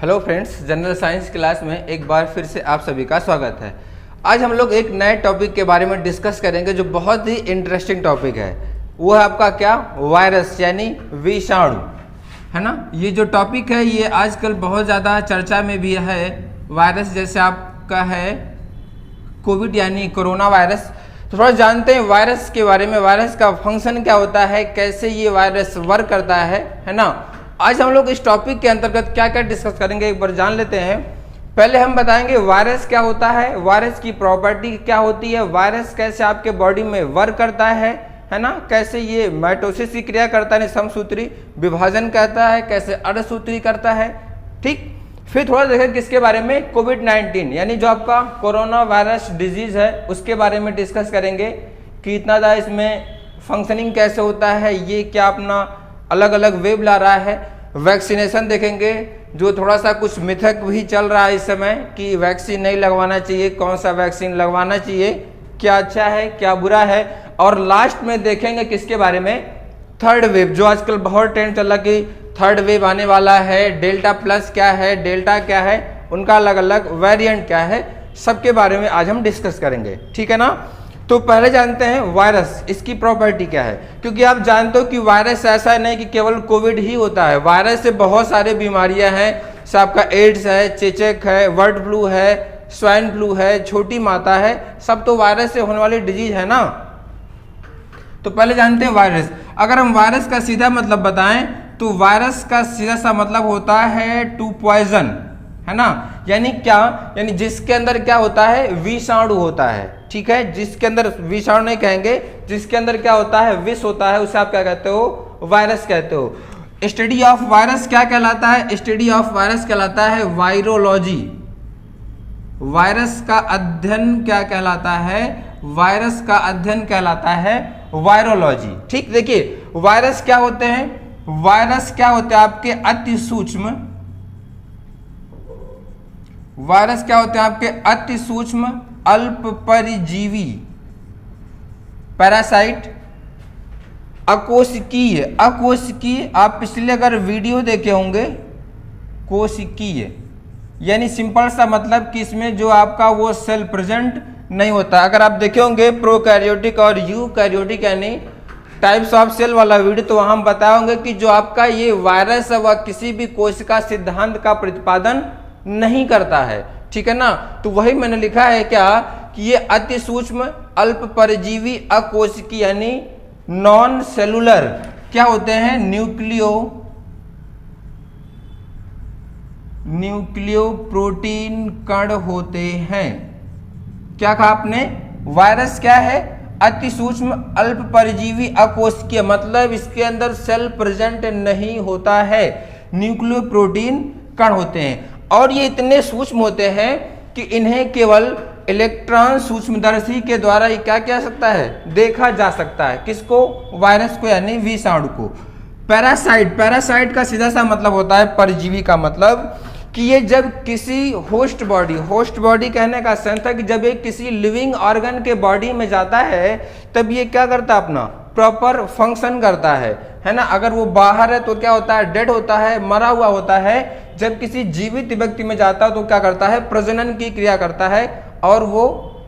Hello friends, general science class में एक बार फिर से आप सभी का स्वागत है। आज हम लोग एक नए टॉपिक के बारे में डिस्कस करेंगे जो बहुत ही इंटरेस्टिंग टॉपिक है। वो है आपका क्या, वायरस यानी विषाणु, है ना। ये जो टॉपिक है ये आजकल बहुत ज़्यादा चर्चा में भी है। वायरस जैसे आपका है कोविड यानी कोरोना वायरस। तो थोड़ा जानते हैं वायरस के बारे में, वायरस का फंक्शन क्या होता है, कैसे ये वायरस वर्क करता है ना। आज हम लोग इस टॉपिक के अंतर्गत क्या क्या डिस्कस करेंगे एक बार जान लेते हैं। पहले हम बताएंगे वायरस क्या होता है, वायरस की प्रॉपर्टी क्या होती है, वायरस कैसे आपके बॉडी में वर्क करता है ना, कैसे ये माइटोसिस की क्रिया करता है, समसूत्री विभाजन करता है, कैसे अर्धसूत्री करता है, ठीक। फिर थोड़ा देखें किसके बारे में, कोविड-19 यानी जो आपका कोरोना वायरस डिजीज है उसके बारे में डिस्कस करेंगे कि इतना ज़्यादा इसमें फंक्शनिंग कैसे होता है, ये क्या अपना अलग अलग वेव ला रहा है। वैक्सीनेशन देखेंगे, जो थोड़ा सा कुछ मिथक भी चल रहा है इस समय कि वैक्सीन नहीं लगवाना चाहिए, कौन सा वैक्सीन लगवाना चाहिए, क्या अच्छा है क्या बुरा है। और लास्ट में देखेंगे किसके बारे में, थर्ड वेव, जो आजकल बहुत ट्रेंड चल रहा कि थर्ड वेव आने वाला है, डेल्टा प्लस क्या है, डेल्टा क्या है, उनका अलग अलग वेरिएंट क्या है, सबके बारे में आज हम डिस्कस करेंगे, ठीक है ना। तो पहले जानते हैं वायरस, इसकी प्रॉपर्टी क्या है, क्योंकि आप जानते हो कि वायरस ऐसा नहीं कि केवल कोविड ही होता है। वायरस से बहुत सारे बीमारियां हैं, जैसे आपका एड्स है, चेचक है, बर्ड फ्लू है, स्वाइन फ्लू है, छोटी माता है, सब तो वायरस से होने वाली डिजीज है ना। तो पहले जानते हैं वायरस। अगर हम वायरस का सीधा मतलब बताएं तो वायरस का सीधा सा मतलब होता है टू पॉइजन, है ना। यानी क्या, यानी जिसके अंदर क्या होता है, विषाणु होता है, ठीक है। जिसके अंदर विषाणु नहीं कहेंगे, जिसके अंदर क्या होता है, विष होता है, उसे आप क्या कहते हो, वायरस कहते हो। स्टडी ऑफ वायरस क्या कहलाता है, स्टडी ऑफ वायरस कहलाता है वायरोलॉजी। वायरस का अध्ययन क्या कहलाता है, वायरस का अध्ययन कहलाता है वायरोलॉजी, ठीक। देखिए वायरस क्या होते हैं, वायरस क्या होते हैं आपके अति सूक्ष्म, वायरस क्या होते हैं आपके अति सूक्ष्म अल्प परिजीवी पैरासाइट, अकोशिकीय, अकोशिकीय आप पिछले अगर वीडियो देखे होंगे, कोशिकीय यानी सिंपल सा मतलब कि इसमें जो आपका वो सेल प्रेजेंट नहीं होता। अगर आप देखे होंगे प्रोकैरियोटिक और यूकैरियोटिक यानी टाइप्स ऑफ सेल वाला वीडियो, तो वहां हम बताए होंगे कि जो आपका ये वायरस है वह किसी भी कोशिका सिद्धांत का प्रतिपादन नहीं करता है, ठीक है ना। तो वही मैंने लिखा है क्या कि ये अति सूक्ष्म अल्प परजीवी अकोशिकी यानी नॉन सेलुलर क्या होते हैं, न्यूक्लियो प्रोटीन कण होते हैं। क्या कहा आपने, वायरस क्या है, अति सूक्ष्म अल्प परजीवी अकोशिकीय, मतलब इसके अंदर सेल प्रेजेंट नहीं होता है, न्यूक्लियो प्रोटीन कण होते हैं। और ये इतने सूक्ष्म होते हैं कि इन्हें केवल इलेक्ट्रॉन सूक्ष्मदर्शी के द्वारा ये क्या किया सकता है, देखा जा सकता है। किसको, वायरस को यानी विषाणु को। पैरासाइट, पैरासाइट का सीधा सा मतलब होता है परजीवी का मतलब कि ये जब किसी होस्ट बॉडी कहने का सेंस था कि जब ये किसी लिविंग ऑर्गन के बॉडी में जाता है तब ये क्या करता है, अपना प्रॉपर फंक्शन करता है ना। अगर वो बाहर है तो क्या होता है, डेड होता है, मरा हुआ होता है। जब किसी जीवित व्यक्ति में जाता है तो क्या करता है, प्रजनन की क्रिया करता है और वो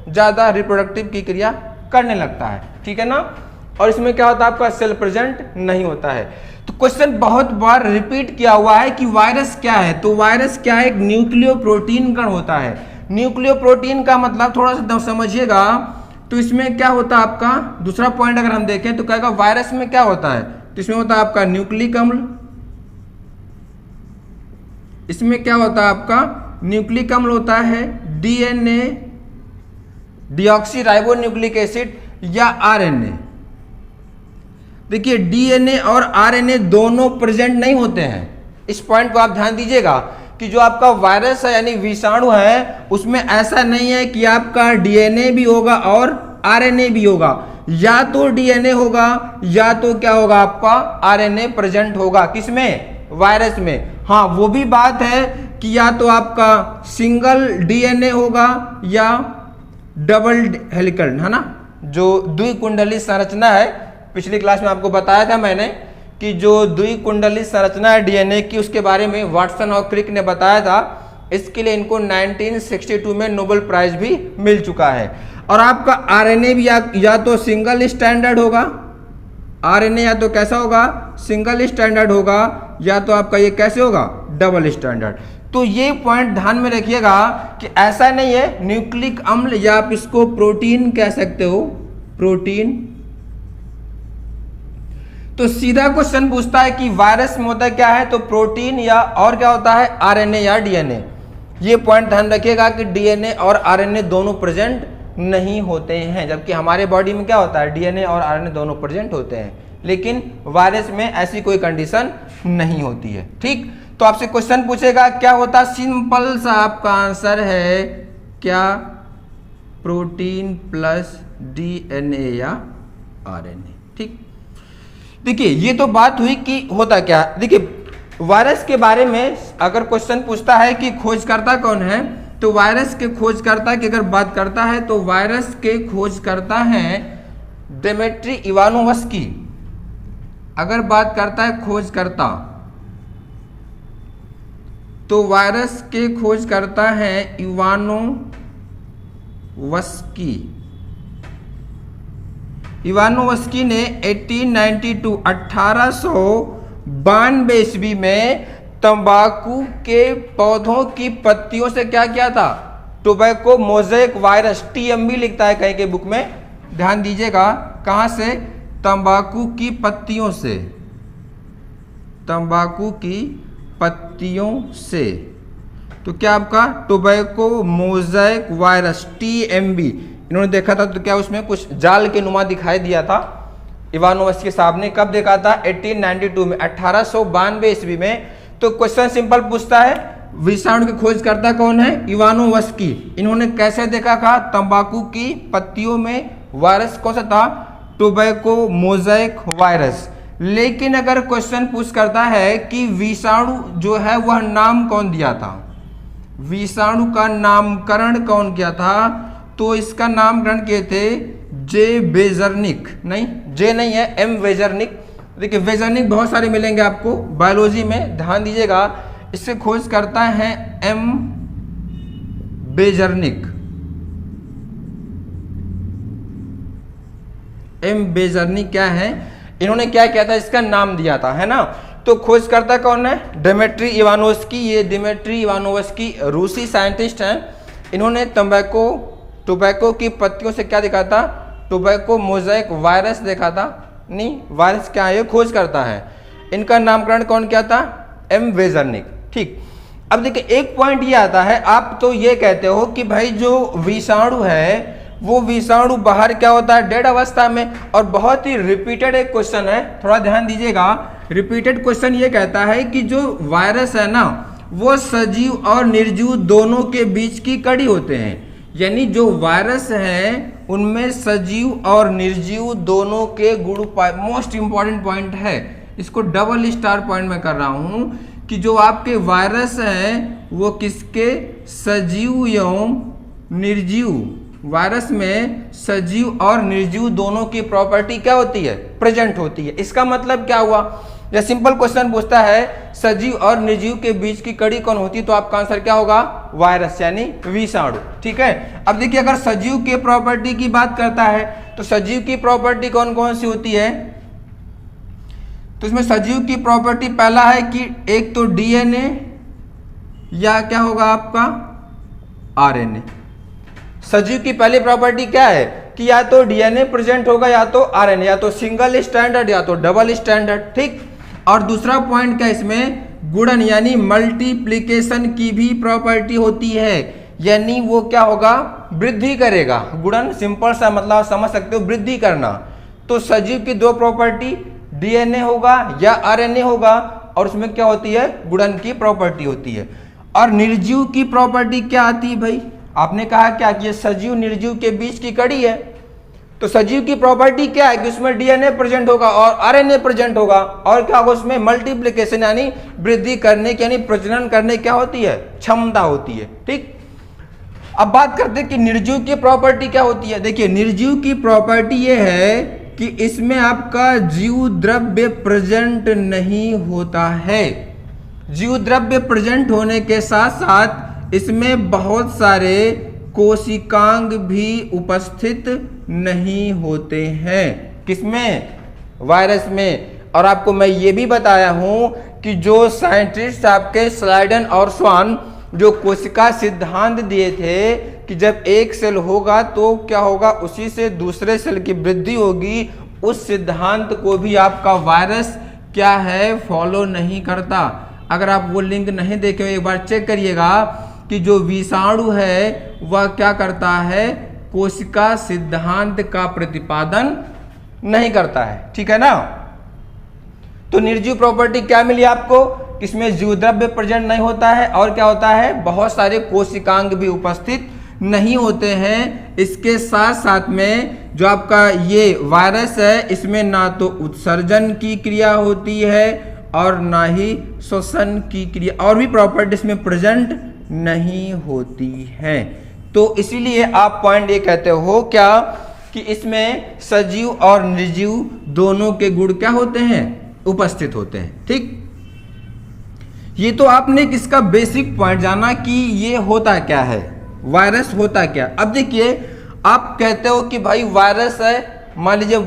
ज्यादा रिप्रोडक्टिव की क्रिया करने लगता है, ठीक है ना। और इसमें क्या होता है, आपका सेल प्रेजेंट नहीं होता है। तो क्वेश्चन बहुत बार रिपीट किया हुआ है कि वायरस क्या है, तो वायरस क्या है, एक न्यूक्लियो प्रोटीन कण होता है। न्यूक्लियो प्रोटीन का मतलब थोड़ा सा समझिएगा, तो इसमें क्या होता है आपका दूसरा पॉइंट अगर हम देखें तो कहेगा वायरस में क्या होता है, तो इसमें होता है आपका न्यूक्लिक अम्ल, इसमें क्या होता है आपका न्यूक्लिक अम्ल होता है, DNA deoxy ribo nucleic acid या आरएनए। देखिए डीएनए और आरएनए दोनों प्रेजेंट नहीं होते हैं, इस पॉइंट को आप ध्यान दीजिएगा कि जो आपका वायरस है यानी विषाणु है उसमें ऐसा नहीं है कि आपका डीएनए भी होगा और आरएनए भी होगा, या तो डीएनए होगा या तो क्या होगा आपका आरएनए प्रेजेंट होगा। किसमें, वायरस में। हाँ वो भी बात है कि या तो आपका सिंगल डीएनए होगा या डबल हेलिकल, है ना, जो द्विकुंडली संरचना है। पिछली क्लास में आपको बताया था मैंने कि जो द्विकुंडली संरचना है डीएनए की, उसके बारे में वाटसन और क्रिक ने बताया था। इसके लिए इनको 1962 में नोबेल प्राइज भी मिल चुका है। और आपका आरएनए भी या तो सिंगल स्टैंडर्ड होगा, आरएनए या तो कैसा होगा, सिंगल स्टैंडर्ड होगा, या तो आपका ये कैसे होगा, डबल स्टैंडर्ड। तो ये पॉइंट ध्यान में रखिएगा कि ऐसा नहीं है न्यूक्लिक अम्ल, या आप इसको प्रोटीन कह सकते हो, प्रोटीन। तो सीधा क्वेश्चन पूछता है कि वायरस में होता क्या है, तो प्रोटीन या और क्या होता है, आरएनए या डीएनए। ये पॉइंट ध्यान रखिएगा कि डीएनए और आरएनए दोनों प्रेजेंट नहीं होते हैं, जबकि हमारे बॉडी में क्या होता है, डीएनए और आरएनए दोनों प्रेजेंट होते हैं, लेकिन वायरस में ऐसी कोई कंडीशन नहीं होती है। ठीक, तो आपसे क्वेश्चन पूछेगा क्या होता, सिंपल सा आपका आंसर है क्या, प्रोटीन प्लस डीएनए या आरएनए। ठीक, देखिए ये तो बात हुई कि होता क्या। देखिए वायरस के बारे में अगर क्वेश्चन पूछता है कि खोजकर्ता कौन है, तो वायरस के खोजकर्ता की अगर बात करता है तो वायरस के खोजकर्ता हैं दिमित्री इवानोवस्की। अगर बात करता है खोजकर्ता, तो वायरस के खोजकर्ता हैं इवानोवस्की। इवानोवस्की ने 1892 ईस्वी में तंबाकू के पौधों की पत्तियों से क्या किया था, टोबैको मोज़ेक वायरस, टीएमवी लिखता है कहीं के बुक में, ध्यान दीजिएगा, कहां से, तंबाकू की पत्तियों से, तंबाकू की पत्तियों से। तो क्या आपका टोबैको मोज़ेक वायरस टीएमवी इन्होंने देखा था, तो क्या उसमें कुछ जाल के नुमा दिखाई दिया था। इवानोवस्की साहब ने कब देखा था, 1892 में, 1892 ईस्वी में। तो क्वेश्चन सिंपल पूछता है विषाणु के खोजकर्ता कौन है, इवानोवस्की। इन्होंने कैसे देखा था, तंबाकू की पत्तियों में वायरस कौन सा था, टोबैको मोज़ेक वायरस। लेकिन अगर क्वेश्चन पूछ करता है कि विषाणु जो है वह नाम कौन दिया था, विषाणु का नामकरण कौन किया था, तो इसका नामकरण किए थे जे वेजरनिक, नहीं जे नहीं है, एम वेजरनिक। देखिए वेजरनिक बहुत सारे मिलेंगे आपको बायोलॉजी में, ध्यान दीजिएगा। इससे खोज करता है एम वेजरनिक, एम वेजरनिक क्या है, इन्होंने क्या किया था, इसका नाम दिया था, है ना। तो खोजकर्ता कौन है, दिमित्री इवानोवस्की। ये दिमित्री इवानोवस्की रूसी साइंटिस्ट हैं। इन्होंने टोबैको की पत्तियों से क्या देखा था, टोबैको मोज़ेक वायरस देखा था, नहीं वायरस क्या है, खोज करता है। इनका नामकरण कौन किया था, एम वेजरनिक। ठीक, अब देखिए एक पॉइंट ये आता है, आप तो ये कहते हो कि भाई जो विषाणु है वो विषाणु बाहर क्या होता है, डेड अवस्था में। और बहुत ही रिपीटेड एक क्वेश्चन है, थोड़ा ध्यान दीजिएगा। रिपीटेड क्वेश्चन ये कहता है कि जो वायरस है ना वो सजीव और निर्जीव दोनों के बीच की कड़ी होते हैं। यानी जो वायरस है उनमें सजीव और निर्जीव दोनों के गुण, मोस्ट इंपॉर्टेंट पॉइंट है, इसको डबल स्टार पॉइंट में कर रहा हूं कि जो आपके वायरस हैं वो किसके, सजीव एवं निर्जीव, वायरस में सजीव और निर्जीव दोनों की प्रॉपर्टी क्या होती है, प्रेजेंट होती है। इसका मतलब क्या हुआ, या सिंपल क्वेश्चन पूछता है सजीव और निर्जीव के बीच की कड़ी कौन होती है, तो आपका आंसर क्या होगा, वायरस यानी विषाणु। ठीक है, अब देखिए अगर सजीव के प्रॉपर्टी की बात करता है तो सजीव की प्रॉपर्टी कौन कौन सी होती है, तो इसमें सजीव की प्रॉपर्टी पहला है कि एक तो डीएनए या क्या होगा आपका आरएनए। सजीव की पहली प्रॉपर्टी क्या है कि या तो डीएनए प्रेजेंट होगा या तो आरएनए, या तो सिंगल स्टैंडर्ड या तो डबल स्टैंडर्ड। ठीक, और दूसरा पॉइंट क्या इसमें, गुणन यानी मल्टीप्लिकेशन की भी प्रॉपर्टी होती है, यानी वो क्या होगा, वृद्धि करेगा। गुणन सिंपल सा मतलब आप समझ सकते हो, वृद्धि करना। तो सजीव की दो प्रॉपर्टी, डीएनए होगा या आरएनए होगा, और उसमें क्या होती है, गुणन की प्रॉपर्टी होती है। और निर्जीव की प्रॉपर्टी क्या आती है भाई, आपने कहा क्या कि ये सजीव निर्जीव के बीच की कड़ी है, तो सजीव की प्रॉपर्टी क्या है कि उसमें डीएनए प्रेजेंट होगा और आरएनए प्रेजेंट होगा, और क्या होगा उसमें मल्टीप्लिकेशन यानी वृद्धि करने की यानी प्रजनन करने क्या होती है, क्षमता होती है। ठीक, अब बात करते हैं कि निर्जीव की प्रॉपर्टी क्या होती है। देखिए निर्जीव की प्रॉपर्टी ये है कि इसमें आपका जीव द्रव्य प्रेजेंट नहीं होता है। जीव द्रव्य प्रेजेंट होने के साथ साथ इसमें बहुत सारे कोशिकांग भी उपस्थित नहीं होते हैं। किसमें? वायरस में। और आपको मैं ये भी बताया हूं कि जो साइंटिस्ट आपके स्लाइडन और स्वान जो कोशिका सिद्धांत दिए थे कि जब एक सेल होगा तो क्या होगा, उसी से दूसरे सेल की वृद्धि होगी, उस सिद्धांत को भी आपका वायरस क्या है, फॉलो नहीं करता। अगर आप वो लिंक नहीं देखे एक बार चेक करिएगा कि जो विषाणु है वह क्या करता है, कोशिका सिद्धांत का प्रतिपादन नहीं करता है। ठीक है ना। तो निर्जीव प्रॉपर्टी क्या मिली आपको, इसमें जीव द्रव्य प्रेजेंट नहीं होता है और क्या होता है, बहुत सारे कोशिकांग भी उपस्थित नहीं होते हैं। इसके साथ साथ में जो आपका ये वायरस है इसमें ना तो उत्सर्जन की क्रिया होती है और ना ही श्वसन की क्रिया, और भी प्रॉपर्टी इसमें प्रेजेंट नहीं होती है। तो इसीलिए आप पॉइंट ये कहते हो क्या कि इसमें सजीव और निर्जीव दोनों के गुण क्या होते हैं, उपस्थित होते हैं। ठीक, ये तो आपने इसका बेसिक पॉइंट जाना कि ये होता क्या है, वायरस होता क्या। अब देखिए, आप कहते हो कि भाई वायरस है, मान लीजिए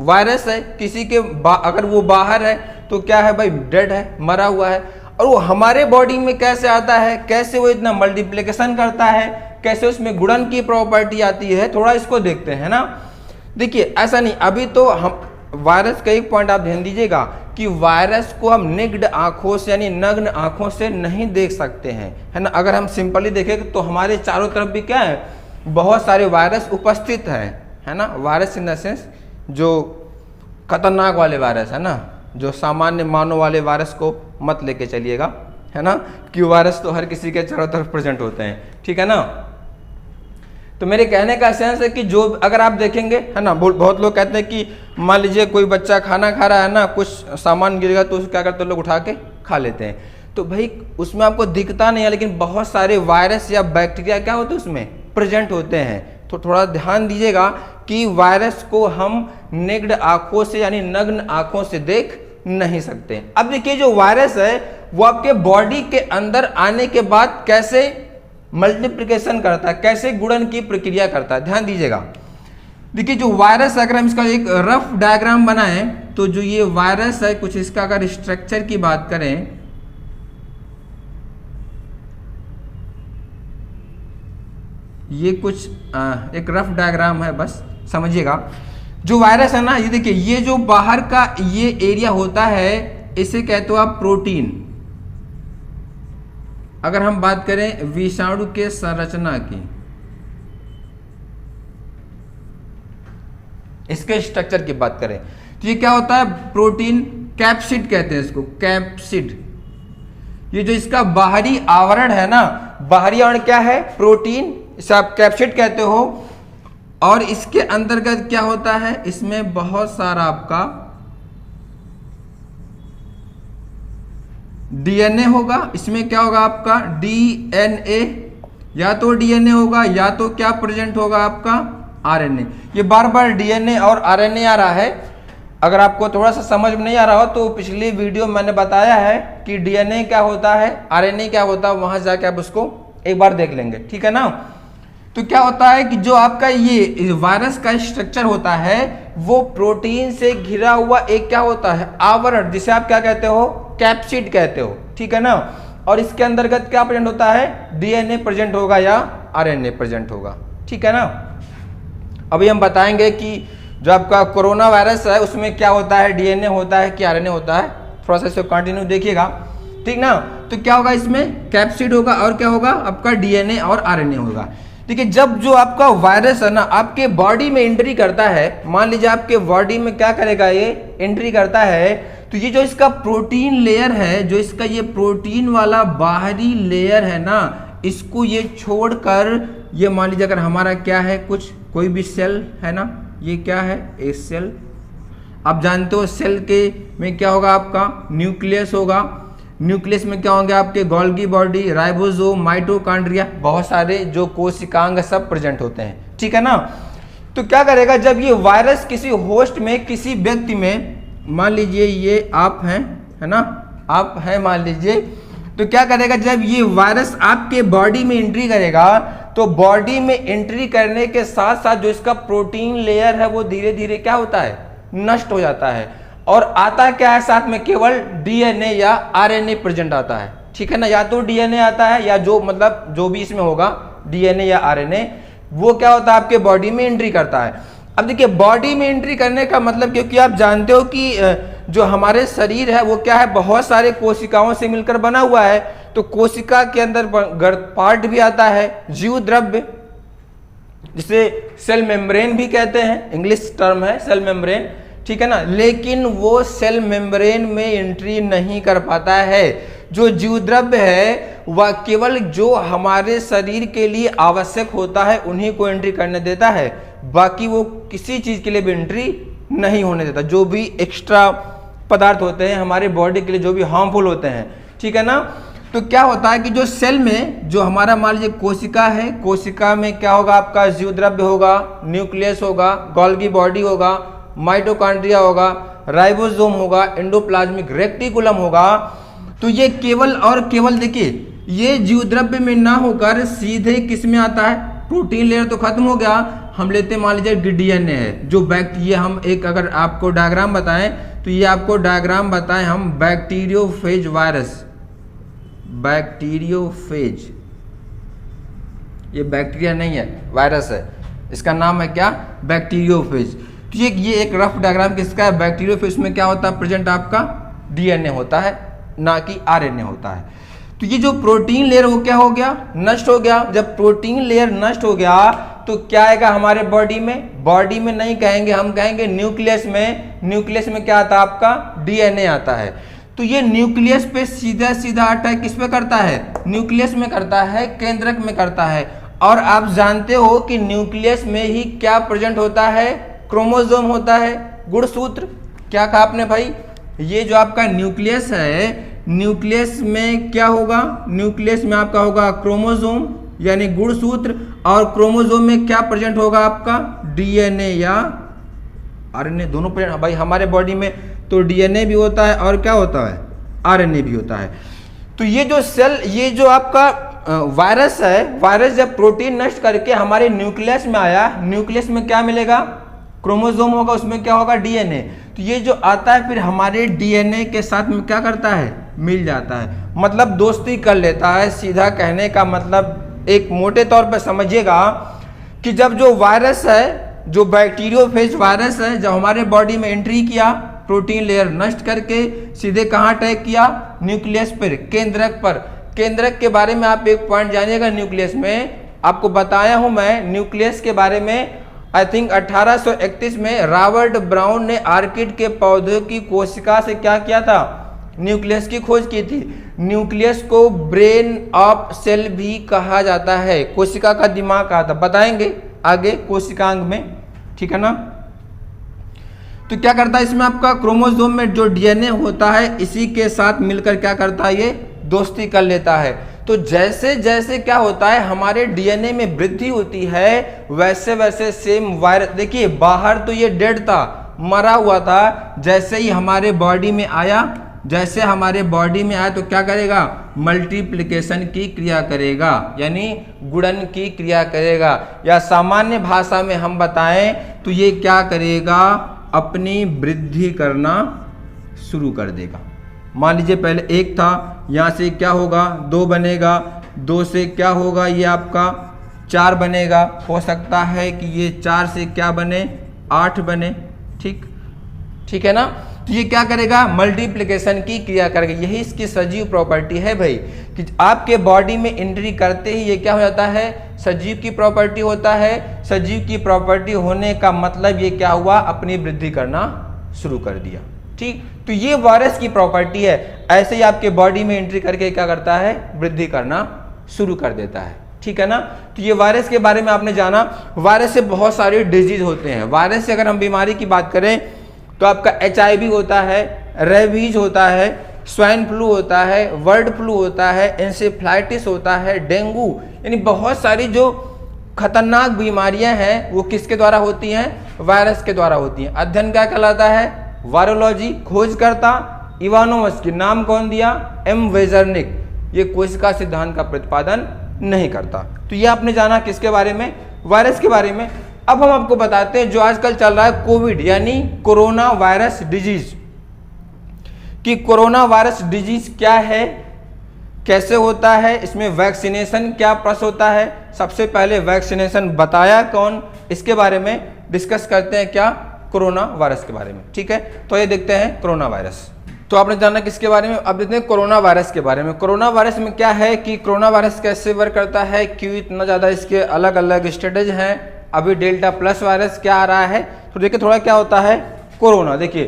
वायरस है किसी के अगर वो बाहर है तो क्या है भाई, डेड है, मरा हुआ है, और वो हमारे बॉडी में कैसे आता है, कैसे वो इतना मल्टीप्लिकेशन करता है, कैसे उसमें गुणन की प्रॉपर्टी आती है, थोड़ा इसको देखते हैं ना। देखिए ऐसा नहीं, अभी तो हम वायरस का एक पॉइंट आप ध्यान दीजिएगा कि वायरस को हम निग्ड आंखों से यानी नग्न आंखों से नहीं देख सकते हैं, है ना। अगर हम सिंपली देखें तो हमारे चारों तरफ भी क्या है, बहुत सारे वायरस उपस्थित है ना। वायरस इन द सेंस जो खतरनाक वाले वायरस है ना, जो सामान्य मानव वाले वायरस को मत लेके चलिएगा, है ना, कि वायरस तो हर किसी के चारों तरफ प्रेजेंट होते हैं। ठीक है ना। तो मेरे कहने का सेंस है कि जो अगर आप देखेंगे, है ना, बहुत लोग कहते हैं कि मान लीजिए कोई बच्चा खाना खा रहा है ना, कुछ सामान गिरेगा तो क्या करते हैं, लोग उठा के खा लेते हैं। तो भाई उसमें आपको दिखता नहीं है, लेकिन बहुत सारे वायरस या बैक्टीरिया क्या होते हैं उसमें प्रेजेंट होते हैं। तो थोड़ा ध्यान दीजिएगा कि वायरस को हम नेक्ड आंखों से यानी नग्न आंखों से देख नहीं सकते। अब देखिए, जो वायरस है वो आपके बॉडी के अंदर आने के बाद कैसे मल्टीप्लिकेशन करता है, कैसे गुणन की प्रक्रिया करता है, ध्यान दीजिएगा। देखिए जो वायरस, अगर हम इसका एक रफ डायग्राम बनाएं तो जो ये वायरस है, कुछ इसका अगर स्ट्रक्चर की बात करें, ये कुछ एक रफ डायग्राम है, बस समझिएगा। जो वायरस है ना, ये देखिए, ये जो बाहर का ये एरिया होता है इसे कहते हो आप प्रोटीन। अगर हम बात करें विषाणु के संरचना की, इसके स्ट्रक्चर की बात करें तो ये क्या होता है, प्रोटीन, कैप्सिड कहते हैं इसको, कैप्सिड। ये जो इसका बाहरी आवरण है ना, बाहरी आवरण क्या है, प्रोटीन, इसे आप कैप्सिड कहते हो। और इसके अंतर्गत क्या होता है, इसमें बहुत सारा आपका डीएनए होगा। इसमें क्या होगा आपका डीएनए, या तो डीएनए होगा या तो क्या प्रेजेंट होगा आपका आरएनए। ये बार बार डीएनए और आरएनए आ रहा है। अगर आपको थोड़ा सा समझ में नहीं आ रहा हो तो पिछली वीडियो मैंने बताया है कि डीएनए क्या होता है, आरएनए क्या होता है, वहां जाके आप उसको एक बार देख लेंगे। ठीक है ना। तो क्या होता है कि जो आपका ये वायरस का स्ट्रक्चर होता है वो प्रोटीन से घिरा हुआ एक क्या होता है, आवरण, जिसे आप क्या कहते हो, कैप्सिड कहते हो। ठीक है ना। और इसके अंतर्गत क्या प्रेजेंट होता है, डीएनए प्रेजेंट होगा या आरएनए प्रेजेंट होगा। ठीक है ना। अभी हम बताएंगे कि जो आपका कोरोना वायरस है उसमें क्या होता है, डीएनए होता है कि आरएनए होता है, थोड़ा सा इसको कंटिन्यू देखिएगा। ठीक ना। तो क्या होगा, इसमें कैप्सिड होगा और क्या होगा आपका डीएनए और आरएनए होगा। देखिए जब जो आपका वायरस है ना आपके बॉडी में एंट्री करता है, मान लीजिए आपके बॉडी में क्या करेगा, ये एंट्री करता है, तो ये जो इसका प्रोटीन लेयर है, जो इसका ये प्रोटीन वाला बाहरी लेयर है ना, इसको ये छोड़कर ये मान लीजिए अगर हमारा क्या है, कुछ कोई भी सेल है ना, ये क्या है, एक सेल। आप जानते हो सेल के में क्या होगा, आपका न्यूक्लियस होगा। न्यूक्लियस में क्या होंगे आपके गोल्गी बॉडी, राइबोसोम, माइटोकॉन्ड्रिया, बहुत सारे जो कोशिकांग सब प्रेजेंट होते हैं। ठीक है ना। तो क्या करेगा, जब ये वायरस किसी होस्ट में, किसी व्यक्ति में, मान लीजिए ये आप हैं, है ना, आप हैं मान लीजिए, तो क्या करेगा, जब ये वायरस आपके बॉडी में एंट्री करेगा तो बॉडी में एंट्री करने के साथ साथ जो इसका प्रोटीन लेयर है वो धीरे धीरे क्या होता है, नष्ट हो जाता है। और आता क्या है साथ में, केवल डीएनए या आरएनए प्रेजेंट आता है, ठीक है ना, या तो डीएनए आता है या जो मतलब जो भी इसमें होगा डीएनए या आरएनए, वो क्या होता है आपके बॉडी में एंट्री करता है। अब देखिए बॉडी में एंट्री करने का मतलब, क्योंकि आप जानते हो कि जो हमारे शरीर है वो क्या है, बहुत सारे कोशिकाओं से मिलकर बना हुआ है। तो कोशिका के अंदर पार्ट भी आता है जीव द्रव्य, जिसे सेल मेम्ब्रेन भी कहते हैं, इंग्लिश टर्म है सेल मेम्ब्रेन, ठीक है ना, लेकिन वो सेल मेम्ब्रेन में एंट्री नहीं कर पाता है। जो जीव द्रव्य है वह केवल जो हमारे शरीर के लिए आवश्यक होता है उन्हीं को एंट्री करने देता है, बाकी वो किसी चीज के लिए भी एंट्री नहीं होने देता। जो भी एक्स्ट्रा पदार्थ होते हैं हमारे बॉडी के लिए, जो भी हार्मफुल होते हैं, ठीक है ना। तो क्या होता है कि जो सेल में, जो हमारा मान लीजिए कोशिका है, कोशिका में क्या होगा, आपका जीव द्रव्य होगा, न्यूक्लियस होगा, गोल्गी बॉडी होगा, माइटोकॉन्ड्रिया होगा, राइबोसोम होगा, एंडोप्लाज्मिक रेटिकुलम होगा। तो ये केवल और केवल देखिए ये जीव द्रव्य में ना होकर सीधे किस में आता है, प्रोटीन लेयर तो खत्म हो गया, हम लेते मान लीजिए डीएनए है जो ये हम एक अगर आपको डायग्राम बताएं तो ये आपको डायग्राम बताएं हम बैक्टीरियोफेज वायरस, बैक्टीरियोफेज, ये बैक्टीरिया नहीं है वायरस है, इसका नाम है क्या, बैक्टीरियोफेज। तो ये एक रफ डायग्राम किसका है, बैक्टीरियोफेज में क्या होता है प्रेजेंट, आपका डीएनए होता है ना कि आरएनए होता है। तो ये जो प्रोटीन लेयर वो क्या हो गया, नष्ट हो गया। जब प्रोटीन लेयर नष्ट हो गया तो क्या आएगा हमारे बॉडी में, बॉडी में नहीं कहेंगे, हम कहेंगे न्यूक्लियस में। न्यूक्लियस में क्या आता है आपका, डीएनए आता है। तो ये न्यूक्लियस पे सीधा सीधा अटैक किस पे करता है, न्यूक्लियस में करता है, केंद्रक में करता है। और आप जानते हो कि न्यूक्लियस में ही क्या प्रेजेंट होता है, क्रोमोसोम होता है, गुणसूत्र। क्या कहा आपने भाई, ये जो आपका न्यूक्लियस है, न्यूक्लियस में क्या होगा, न्यूक्लियस में आपका होगा क्रोमोसोम यानी गुणसूत्र, और क्रोमोसोम में क्या प्रेजेंट होगा आपका, डीएनए या आरएनए, दोनों प्रेजेंट। भाई हमारे बॉडी में तो डीएनए भी होता है और क्या होता है, आरएनए भी होता है। तो ये जो सेल, ये जो आपका वायरस है, वायरस जब प्रोटीन नष्ट करके हमारे न्यूक्लियस में आया, न्यूक्लियस में क्या मिलेगा, क्रोमोसोम होगा, उसमें क्या होगा, डीएनए। तो ये जो आता है फिर हमारे डीएनए के साथ में क्या करता है, मिल जाता है, मतलब दोस्ती कर लेता है। सीधा कहने का मतलब एक मोटे तौर पर समझिएगा कि जब जो वायरस है, जो बैक्टीरियोफेज वायरस है, जब हमारे बॉडी में एंट्री किया, प्रोटीन लेयर नष्ट करके सीधे कहाँ अटैक किया, न्यूक्लियस पर, केंद्रक पर। केंद्रक के बारे में आप एक पॉइंट जानिएगा, न्यूक्लियस में आपको बताया हूं मैं न्यूक्लियस के बारे में। आई थिंक 1831 में रॉबर्ट ब्राउन ने आर्किड के पौधे की कोशिका से क्या किया था, न्यूक्लियस की खोज की थी। न्यूक्लियस को ब्रेन ऑफ सेल भी कहा जाता है, कोशिका का दिमाग कहा था, बताएंगे आगे कोशिकांग में, ठीक है ना। तो क्या करता है इसमें आपका क्रोमोसोम में जो डीएनए होता है इसी के साथ मिलकर क्या करता है, ये दोस्ती कर लेता है। तो जैसे जैसे क्या होता है हमारे डीएनए में वृद्धि होती है, वैसे वैसे सेम वायरस, देखिए बाहर तो ये डेड था, मरा हुआ था, जैसे ही हमारे बॉडी में आया, जैसे हमारे बॉडी में आया तो क्या करेगा, मल्टीप्लिकेशन की क्रिया करेगा, यानी गुणन की क्रिया करेगा, या सामान्य भाषा में हम बताएं तो ये क्या करेगा, अपनी वृद्धि करना शुरू कर देगा। मान लीजिए पहले एक था, यहाँ से क्या होगा, 2 बनेगा, 2 से क्या होगा, ये आपका 4 बनेगा, हो सकता है कि ये 4 से क्या बने, 8 बने, ठीक है ना। तो ये क्या करेगा, मल्टीप्लिकेशन की क्रिया करेगा। यही इसकी सजीव प्रॉपर्टी है भाई, कि आपके बॉडी में एंट्री करते ही ये क्या हो जाता है, सजीव की प्रॉपर्टी होता है। सजीव की प्रॉपर्टी होने का मतलब ये क्या हुआ, अपनी वृद्धि करना शुरू कर दिया, ठीक। तो ये वायरस की प्रॉपर्टी है, ऐसे ही आपके बॉडी में एंट्री करके क्या करता है, वृद्धि करना शुरू कर देता है, ठीक है ना। तो ये वायरस के बारे में आपने जाना। वायरस से बहुत सारे डिजीज होते हैं। वायरस से अगर हम बीमारी की बात करें तो आपका HIV होता है, रेबीज होता है, स्वाइन फ्लू होता है, बर्ड फ्लू होता है, एंसेफ्लाइटिस होता है, डेंगू, यानी बहुत सारी जो खतरनाक बीमारियां हैं वो किसके द्वारा होती हैं? वायरस के द्वारा होती हैं। अध्ययन क्या कहलाता है? वायरोलॉजी। खोजकर्ता इवानोवस्की, नाम कौन दिया? एम वेजरनिक। ये कोशिका सिद्धांत का प्रतिपादन नहीं करता। तो ये आपने जाना किसके बारे में? वायरस के बारे में। अब हम आपको बताते हैं जो आजकल चल रहा है कोविड यानी कोरोना वायरस डिजीज, कि कोरोना वायरस डिजीज क्या है, कैसे होता है, इसमें वैक्सीनेशन क्या प्लस होता है। सबसे पहले वैक्सीनेशन बताया कौन, इसके बारे में डिस्कस करते हैं क्या? कोरोना वायरस के बारे में। ठीक है, तो ये देखते हैं कोरोना वायरस। तो आपने जाना किसके बारे में? अब देखते हैं कोरोना वायरस के बारे में। कोरोना वायरस में क्या है कि कोरोना वायरस कैसे वर्क करता है, क्यों इतना ज़्यादा इसके अलग अलग स्टेजेज हैं। अभी डेल्टा प्लस वायरस क्या आ रहा है, तो देखिए थोड़ा क्या होता है कोरोना। देखिए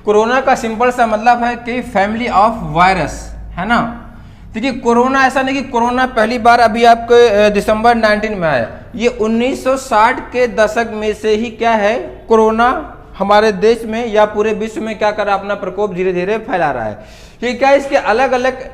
कोरोना का सिंपल सा मतलब है कि फैमिली ऑफ वायरस, है ना। देखिए कोरोना ऐसा नहीं कि कोरोना पहली बार अभी आपके दिसंबर 19 में आया, ये 1960 के दशक में से ही क्या है कोरोना हमारे देश में या पूरे विश्व में क्या कर रहा है, अपना प्रकोप धीरे धीरे फैला रहा है। ये क्या, इसके अलग अलग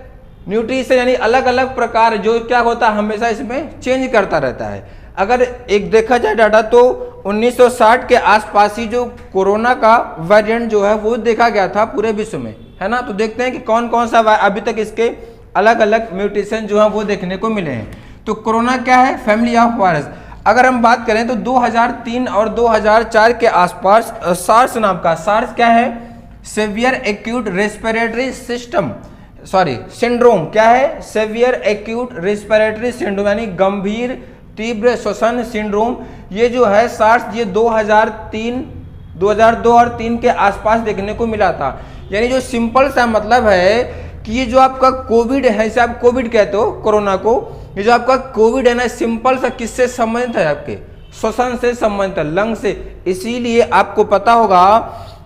न्यूट्रिशन यानी अलग अलग प्रकार जो क्या होता है हमेशा इसमें चेंज करता रहता है। अगर एक देखा जाए डाटा तो 1960 के आसपास ही जो कोरोना का वेरिएंट जो है वो देखा गया था पूरे विश्व में, है ना। तो देखते हैं कि कौन कौन सा अभी तक इसके अलग अलग म्यूटेशन जो है वो देखने को मिले हैं। तो कोरोना क्या है? Family of virus. अगर हम बात करें तो 2003 और 2004 के आसपास सार्स नाम का, सार्स क्या है? Severe acute respiratory syndrome. क्या है? सेवियर एक्यूट रेस्पिरेटरी सिंड्रोम यानी गंभीर तीव्र श्वसन सिंड्रोम। ये जो है सार्स ये 2002 और 3 के आसपास देखने को मिला था। यानी जो सिंपल सा मतलब है कि ये जो आपका कोविड है, इसे आप कोविड कहते हो कोरोना को, ये जो आपका कोविड है ना सिंपल सा किससे संबंधित है? आपके श्वसन से संबंधित है, लंग से। इसीलिए आपको पता होगा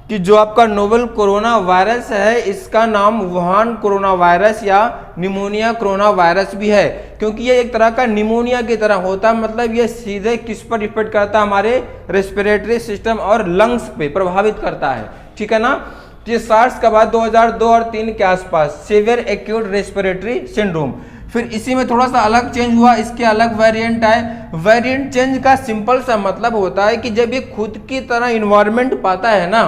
कि जो आपका नोवेल कोरोना वायरस है इसका नाम वुहान कोरोना वायरस या निमोनिया कोरोना वायरस भी है, क्योंकि ये एक तरह का निमोनिया की तरह होता है। मतलब ये सीधे किस पर इफेक्ट करता है? हमारे रेस्पिरेटरी सिस्टम और लंग्स पे प्रभावित करता है। ठीक है ना। ये सार्स के बाद 2002 और 3 के आसपास सीवियर एक्यूट रेस्पिरेटरी सिंड्रोम। फिर इसी में थोड़ा सा अलग चेंज हुआ, इसके अलग वेरिएंट आए। वेरिएंट चेंज का सिंपल सा मतलब होता है कि जब ये खुद की तरह इन्वायरमेंट पाता है ना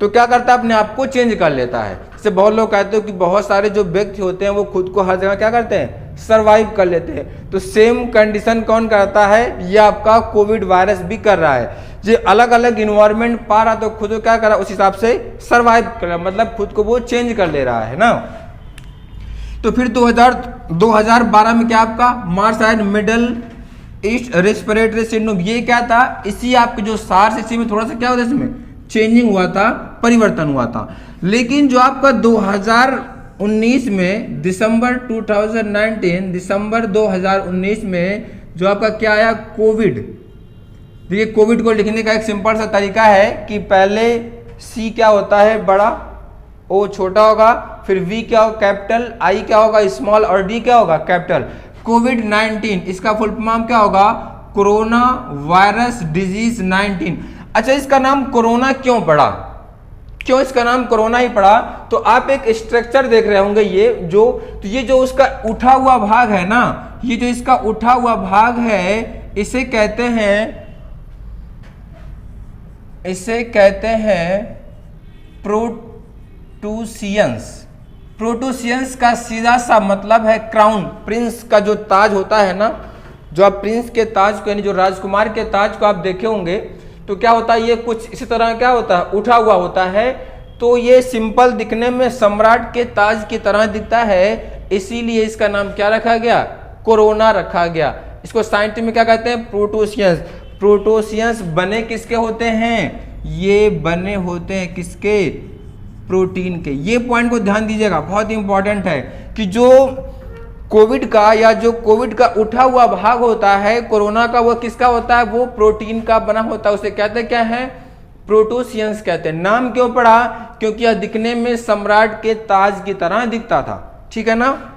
तो क्या करता है? अपने आप को चेंज कर लेता है। जैसे बहुत लोग कहते हो कि बहुत सारे जो व्यक्ति होते हैं वो खुद को हर जगह क्या करते हैं? सर्वाइव कर लेते हैं। तो सेम कंडीशन कौन करता है? ये आपका कोविड वायरस भी कर रहा है। जो अलग अलग इन्वायरमेंट पा रहा तो खुद को क्या कर रहा है? उस हिसाब से सर्वाइव कर रहा है, मतलब खुद को वो चेंज कर ले रहा है ना। तो फिर 2012 में क्या आपका Mars and middle east respiratory syndrome, ये क्या था? इसी आपके जो सार्स, इसी में थोड़ा सा क्या होता है, इसमें चेंजिंग हुआ था, परिवर्तन हुआ था। लेकिन जो आपका 2019 में दिसंबर 2019 में जो आपका क्या आया? कोविड। देखिए कोविड को लिखने का एक सिंपल सा तरीका है कि पहले सी क्या होता है? बड़ा, ओ छोटा होगा, फिर वी क्या होगा? कैपिटल, आई क्या होगा? स्मॉल, और डी क्या होगा? कैपिटल। कोविड-19 इसका फुल फॉर्म क्या होगा? Corona virus disease 19। अच्छा, इसका नाम कोरोना क्यों पड़ा? क्यों इसका नाम कोरोना ही पड़ा? तो आप एक स्ट्रक्चर देख रहे होंगे, ये जो उसका उठा हुआ भाग है ना, ये जो इसका उठा हुआ भाग है इसे कहते हैं प्रोटूसियंस। प्रोटूसियंस का सीधा सा मतलब है क्राउन। प्रिंस का जो ताज होता है ना, जो आप प्रिंस के ताज को यानी जो राजकुमार के ताज को आप देखे होंगे तो क्या होता है? ये कुछ इसी तरह क्या होता है? उठा हुआ होता है। तो ये सिंपल दिखने में सम्राट के ताज की तरह दिखता है, इसीलिए इसका नाम क्या रखा गया? कोरोना रखा गया। इसको साइंटिफिक में क्या कहते हैं? प्रोटोसियंस। प्रोटोसियंस बने किसके होते हैं? ये बने होते हैं किसके? प्रोटीन के। ये पॉइंट को ध्यान दीजिएगा, बहुत इंपॉर्टेंट है कि जो कोविड का या जो कोविड का उठा हुआ भाग होता है कोरोना का, वो किसका होता है? वो प्रोटीन का बना होता है। उसे कहते हैं क्या है? प्रोटोसियंस कहते हैं। नाम क्यों पड़ा? क्योंकि यह दिखने में सम्राट के ताज की तरह दिखता था। ठीक है ना।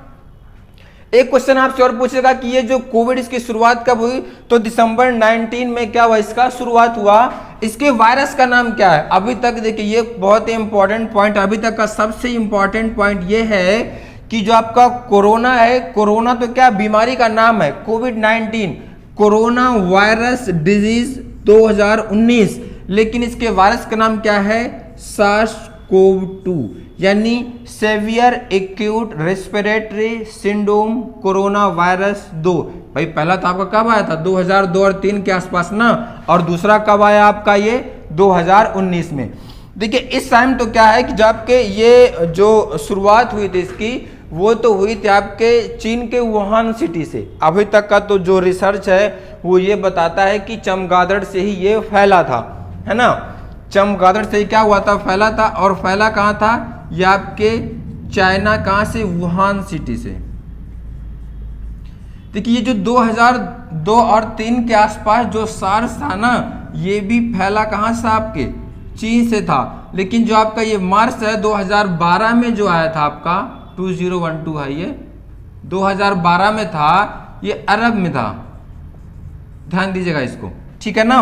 एक क्वेश्चन आपसे और पूछेगा कि ये जो कोविड इसकी शुरुआत कब हुई? तो दिसंबर 19 में क्या हुआ? इसका शुरुआत हुआ। इसके वायरस का नाम क्या है? अभी तक देखिए ये बहुत ही इंपॉर्टेंट पॉइंट, अभी तक का सबसे इंपॉर्टेंट पॉइंट ये है कि जो आपका कोरोना है, कोरोना तो क्या बीमारी का नाम है? कोविड-19। कोरोना वायरस डिजीज 2019, लेकिन इसके वायरस का नाम क्या है? SARS-CoV-2 यानी severe acute respiratory syndrome corona virus 2। भाई पहला तो आपका कब आया था? 2002 और 3 के आसपास ना, और दूसरा कब आया आपका? ये 2019 में। देखिए इस टाइम तो क्या है कि जब आपके ये जो शुरुआत हुई थी इसकी, वो तो हुई थी आपके चीन के वुहान सिटी से। अभी तक का तो जो रिसर्च है वो ये बताता है कि चमगादड़ से ही ये फैला था, है ना। चमगादड़ से ही क्या हुआ था? फैला था। और फैला कहाँ था? ये आपके चाइना कहाँ से? वुहान सिटी से। देखिए ये जो 2002 और 3 के आसपास जो सार्स था ना, ये भी फैला कहाँ से? आपके चीन से था। लेकिन जो आपका ये मार्स है 2012 में जो आया था आपका 2012 है, ये 2012 में था, ये अरब में था। ध्यान दीजिएगा इसको, ठीक है ना।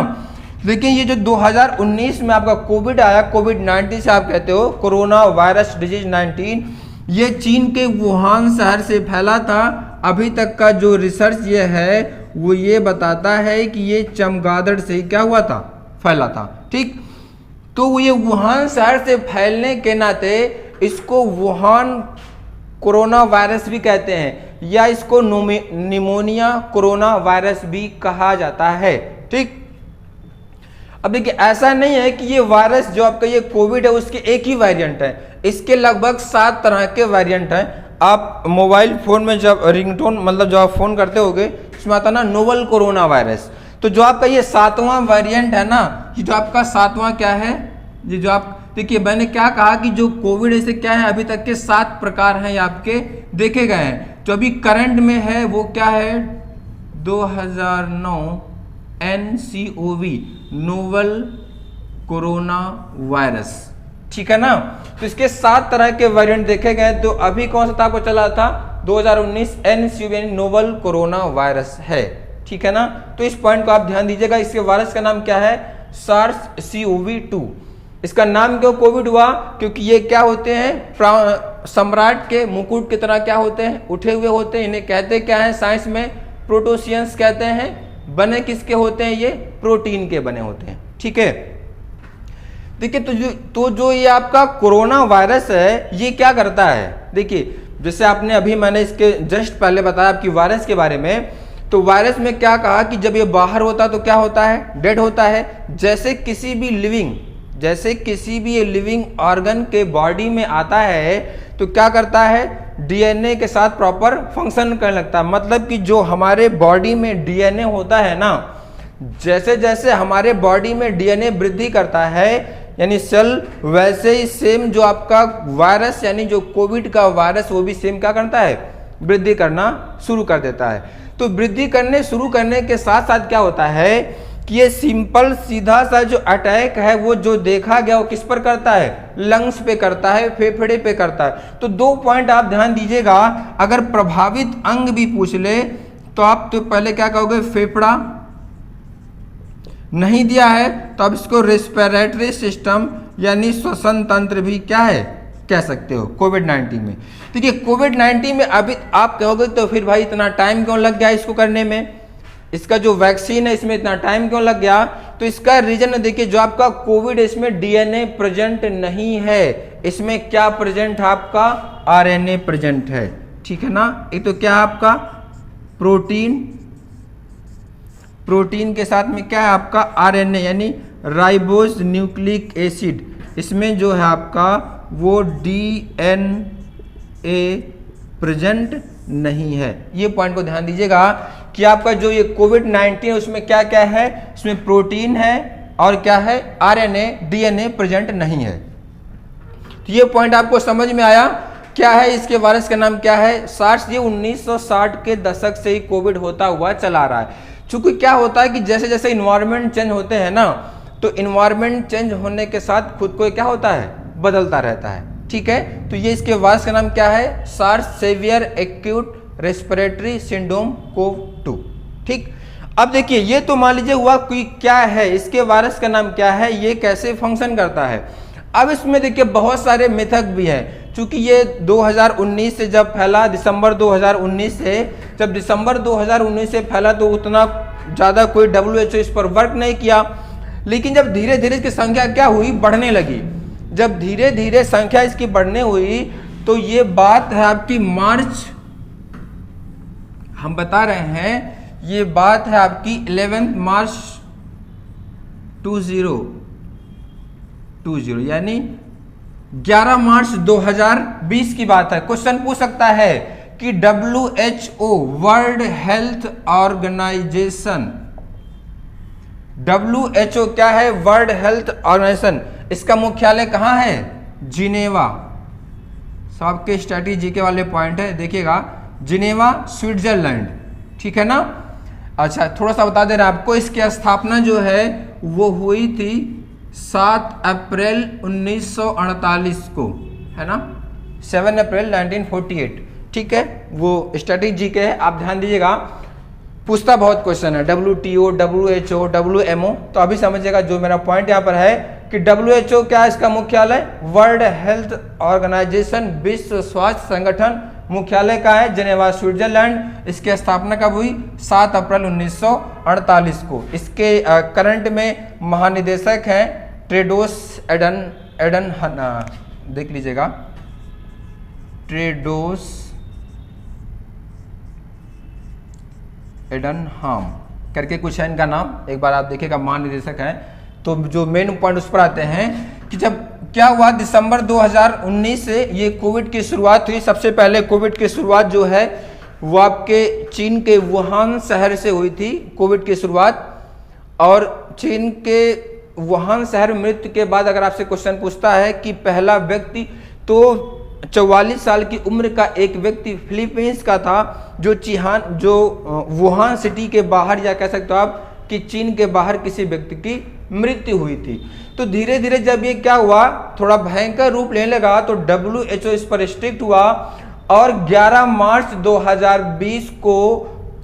लेकिन ये जो 2019 में आपका कोविड आया, कोविड-19 से आप कहते हो कोरोना वायरस डिजीज 19, ये चीन के वुहान शहर से फैला था। अभी तक का जो रिसर्च ये है वो ये बताता है कि ये चमगादड़ से ही क्या हुआ था? फैला था, ठीक। तो ये वुहान शहर से फैलने के नाते इसको वुहान कोरोना वायरस भी कहते हैं, या इसको निमोनिया कोरोना वायरस भी कहा जाता है, ठीक। अब देखिए ऐसा नहीं है कि ये वायरस जो आपका ये कोविड है उसके एक ही वेरिएंट है, इसके लगभग 7 तरह के वेरिएंट हैं। आप मोबाइल फोन में जब रिंगटोन मतलब जब आप फोन करते होगे उसमें आता ना नोवल कोरोना वायरस, तो जो आपका ये 7वां वेरिएंट है ना, ये जो आपका 7वां क्या है, ये जो आप देखिए मैंने क्या कहा कि जो कोविड ऐसे क्या है, अभी तक के 7 प्रकार हैं आपके देखे गए हैं। जो अभी करंट में है वो क्या है? 2009 NCOV नोवल कोरोना वायरस, ठीक है ना। तो इसके 7 तरह के वेरिएंट देखे गए। तो अभी कौन सा था आपको चला था? 2019 NCOV नोवल कोरोना वायरस है, ठीक है ना। तो इस पॉइंट को आप ध्यान दीजिएगा। इसके वायरस का नाम क्या है? SARS-CoV-2। इसका नाम क्यों कोविड हुआ? क्योंकि ये क्या होते हैं? सम्राट के मुकुट की तरह क्या होते हैं? उठे हुए होते हैं। इन्हें कहते क्या है साइंस में? प्रोटोसियंस कहते हैं। बने किसके होते हैं? ये प्रोटीन के बने होते हैं, ठीक है। देखिए तो जो ये आपका कोरोना वायरस है ये क्या करता है? देखिए जैसे आपने अभी मैंने इसके जस्ट पहले बताया आपकी वायरस के बारे में, तो वायरस में क्या कहा कि जब ये बाहर होता है तो क्या होता है? डेड होता है। जैसे किसी भी लिविंग ऑर्गन के बॉडी में आता है तो क्या करता है? डीएनए के साथ प्रॉपर फंक्शन करने लगता है। मतलब कि जो हमारे बॉडी में डीएनए होता है ना, जैसे जैसे हमारे बॉडी में डीएनए वृद्धि करता है यानी सेल, वैसे ही सेम जो आपका वायरस यानी जो कोविड का वायरस वो भी सेम क्या करता है? वृद्धि करना शुरू कर देता है। तो वृद्धि करने शुरू करने के साथ साथ क्या होता है कि ये सिंपल सीधा सा जो अटैक है वो जो देखा गया वो किस पर करता है? लंग्स पे करता है, फेफड़े पे करता है। तो 2 पॉइंट आप ध्यान दीजिएगा। अगर प्रभावित अंग भी पूछ ले तो आप तो पहले क्या कहोगे? फेफड़ा। नहीं दिया है तो आप इसको रेस्पिरेटरी सिस्टम यानी श्वसन तंत्र भी क्या है कह सकते हो कोविड-19 में। देखिए कोविड-19 में अभी आप कहोगे तो फिर भाई इतना टाइम क्यों लग गया इसको करने में? इसका जो वैक्सीन है इसमें इतना टाइम क्यों लग गया? तो इसका रीजन देखिए, जो आपका कोविड इसमें डीएनए प्रेजेंट नहीं है, इसमें क्या प्रेजेंट है? आपका आरएनए प्रेजेंट है, ठीक है ना। एक तो क्या है आपका प्रोटीन के साथ में क्या है आपका आरएनए यानी राइबोज न्यूक्लिक एसिड। इसमें जो है आपका वो डीएनए प्रेजेंट नहीं है। ये पॉइंट को ध्यान दीजिएगा कि आपका जो ये कोविड-19 है उसमें क्या क्या है? इसमें प्रोटीन है और क्या है? आरएनए, डीएनए प्रेजेंट नहीं है। तो ये पॉइंट आपको समझ में आया? क्या है इसके वायरस का नाम क्या है? सार्स। ये 1960 के दशक से ही कोविड होता हुआ चला रहा है। चूंकि क्या होता है कि जैसे जैसे इन्वायरमेंट चेंज होते हैं ना, तो इन्वायरमेंट चेंज होने के साथ खुद को क्या होता है? बदलता रहता है, ठीक है। तो ये इसके वायरस का नाम क्या है? SARS severe acute respiratory syndrome CoV two, ठीक। अब देखिए ये तो मान लीजिए हुआ कि क्या है इसके वायरस का नाम क्या है, ये कैसे फंक्शन करता है। अब इसमें देखिए बहुत सारे मेथड भी हैं। चूंकि ये 2019 से जब फैला, दिसंबर 2019 से, जब दिसंबर 2019 से फैला तो उतना ज़्यादा कोई WHO इस पर वर्क नहीं किया। लेकिन जब धीरे धीरे इसकी संख्या क्या हुई, बढ़ने लगी। जब धीरे धीरे संख्या इसकी बढ़ने हुई तो ये बात है आपकी मार्च, हम बता रहे हैं ये बात है आपकी 11 मार्च 2020, यानी 11 मार्च 2020 की बात है। क्वेश्चन पूछ सकता है कि WHO world health organisation, WHO क्या है, वर्ल्ड हेल्थ ऑर्गेनाइजेशन, इसका मुख्यालय कहाँ है, जिनेवा। सबके स्ट्रैटेजी के वाले पॉइंट है, देखिएगा, जिनेवा स्विट्जरलैंड, ठीक है ना। अच्छा, थोड़ा सा बता दे रहा आपको, इसकी स्थापना जो है वो हुई थी 7 अप्रैल 1948 को, है ना, 7 अप्रैल 1948, ठीक है। वो स्ट्रैटेजी के है, आप ध्यान दीजिएगा, पूछता बहुत क्वेश्चन है, WTO, WHO, WMO, तो अभी समझिएगा जो मेरा पॉइंट यहाँ पर है कि WHO क्या है, इसका मुख्यालय वर्ल्ड हेल्थ ऑर्गेनाइजेशन, विश्व स्वास्थ्य संगठन, मुख्यालय का है जिनेवा स्विट्जरलैंड। इसकी स्थापना कब हुई, 7 अप्रैल 1948 को। इसके करंट में महानिदेशक हैं टेड्रोस एडन, देख लीजिएगा, टेड्रोस एडनहाम करके कुछ है इनका नाम, एक बार आप देखिएगा, महानिदेशक हैं। तो जो मेन पॉइंट उस पर आते हैं कि जब क्या हुआ, दिसंबर 2019 से ये कोविड की शुरुआत हुई। सबसे पहले कोविड की शुरुआत जो है वो आपके चीन के वुहान शहर से हुई थी, कोविड की शुरुआत। और चीन के वुहान शहर में मृत्यु के बाद अगर आपसे क्वेश्चन पूछता है कि पहला व्यक्ति, तो 44 साल की उम्र का एक व्यक्ति फिलीपींस का था, जो वुहान सिटी के बाहर, या कह सकते हो आप कि चीन के बाहर किसी व्यक्ति की मृत्यु हुई थी। तो धीरे धीरे जब ये क्या हुआ, थोड़ा भयंकर रूप लेने लगा, तो WHO इस पर स्ट्रिक्ट हुआ और 11 मार्च 2020 को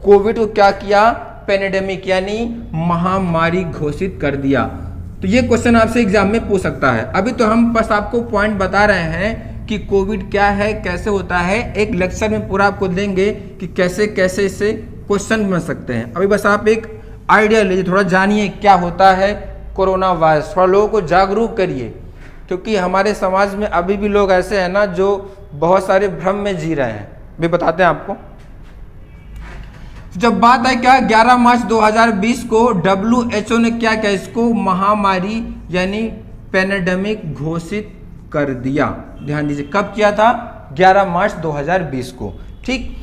कोविड को क्या किया, पेंडेमिक यानी महामारी घोषित कर दिया। तो ये क्वेश्चन आपसे एग्जाम में पूछ सकता है। अभी तो हम बस आपको पॉइंट बता रहे हैं कि कोविड क्या है, कैसे होता है, एक लेक्चर में पूरा आपको देंगे कि कैसे कैसे इससे क्वेश्चन बन सकते हैं। अभी बस आप एक आइडिया लीजिए, थोड़ा जानिए क्या होता है कोरोना वायरस, थोड़ा लोगों को जागरूक करिए, क्योंकि हमारे समाज में अभी भी लोग ऐसे हैं ना जो बहुत सारे भ्रम में जी रहे हैं। भी बताते हैं आपको। जब बात है क्या, 11 मार्च 2020 को WHO ने क्या किया, इसको महामारी यानी पेंडेमिक घोषित कर दिया। ध्यान दीजिए, कब किया था, 11 मार्च 2020 को, ठीक।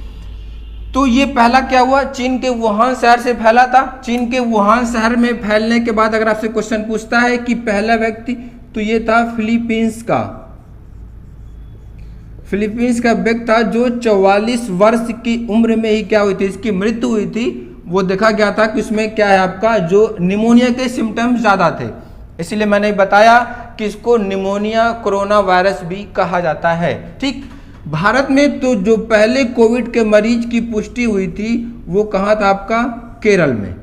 तो ये पहला क्या हुआ, चीन के वुहान शहर से फैला था। चीन के वुहान शहर में फैलने के बाद अगर आपसे क्वेश्चन पूछता है कि पहला व्यक्ति, तो ये था फिलीपींस का व्यक्ति था, जो 44 वर्ष की उम्र में ही क्या हुई थी, इसकी मृत्यु हुई थी। वो देखा गया था कि उसमें क्या है आपका, जो निमोनिया के सिम्टम्स ज़्यादा थे, इसीलिए मैंने बताया कि इसको निमोनिया कोरोना वायरस भी कहा जाता है, ठीक। भारत में तो जो पहले कोविड के मरीज की पुष्टि हुई थी वो कहाँ था आपका, केरल में।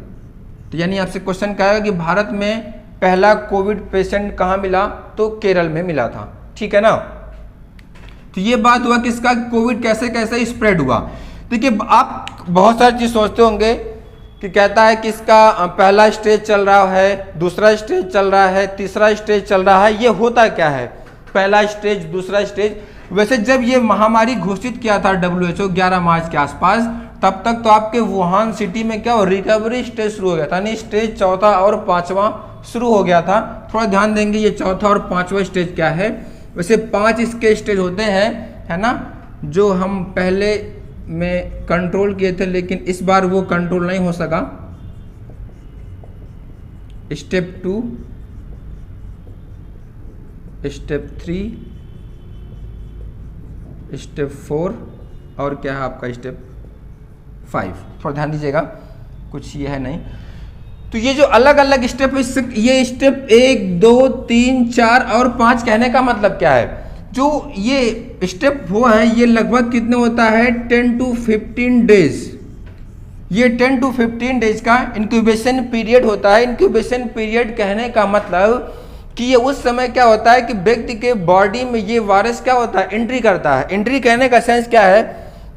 तो यानी आपसे क्वेश्चन कहेगा कि भारत में पहला कोविड पेशेंट कहाँ मिला, तो केरल में मिला था, ठीक है ना। तो ये बात हुआ किसका, कोविड कैसे कैसे स्प्रेड हुआ। देखिए, आप बहुत सारी चीज़ सोचते होंगे कि कहता है कि इसका पहला स्टेज चल रहा है, दूसरा स्टेज चल रहा है, तीसरा स्टेज चल रहा है। ये होता क्या है, पहला स्टेज, दूसरा स्टेज। वैसे जब ये महामारी घोषित किया था WHO 11 मार्च के आसपास, तब तक तो आपके वुहान सिटी में क्या रिकवरी स्टेज शुरू हो गया था, यानी स्टेज चौथा और पांचवा शुरू हो गया था। थोड़ा ध्यान देंगे ये चौथा और पांचवा स्टेज क्या है। वैसे 5 इसके स्टेज होते हैं, है ना, जो हम पहले में कंट्रोल किए थे, लेकिन इस बार वो कंट्रोल नहीं हो सका। स्टेप 2, स्टेप 3, स्टेप 4 और क्या है आपका स्टेप 5। थोड़ा ध्यान दीजिएगा, कुछ ये है नहीं। तो ये जो अलग अलग स्टेप, ये स्टेप 1, 2, 3, 4 और 5 कहने का मतलब क्या है, जो ये स्टेप वो है ये लगभग कितने होता है, 10 to 15 डेज। ये 10 to 15 डेज का इंक्यूबेशन पीरियड होता है। इंक्यूबेशन पीरियड कहने का मतलब कि ये उस समय क्या होता है कि व्यक्ति के बॉडी में ये वायरस क्या होता है, एंट्री करता है। एंट्री कहने का सेंस क्या है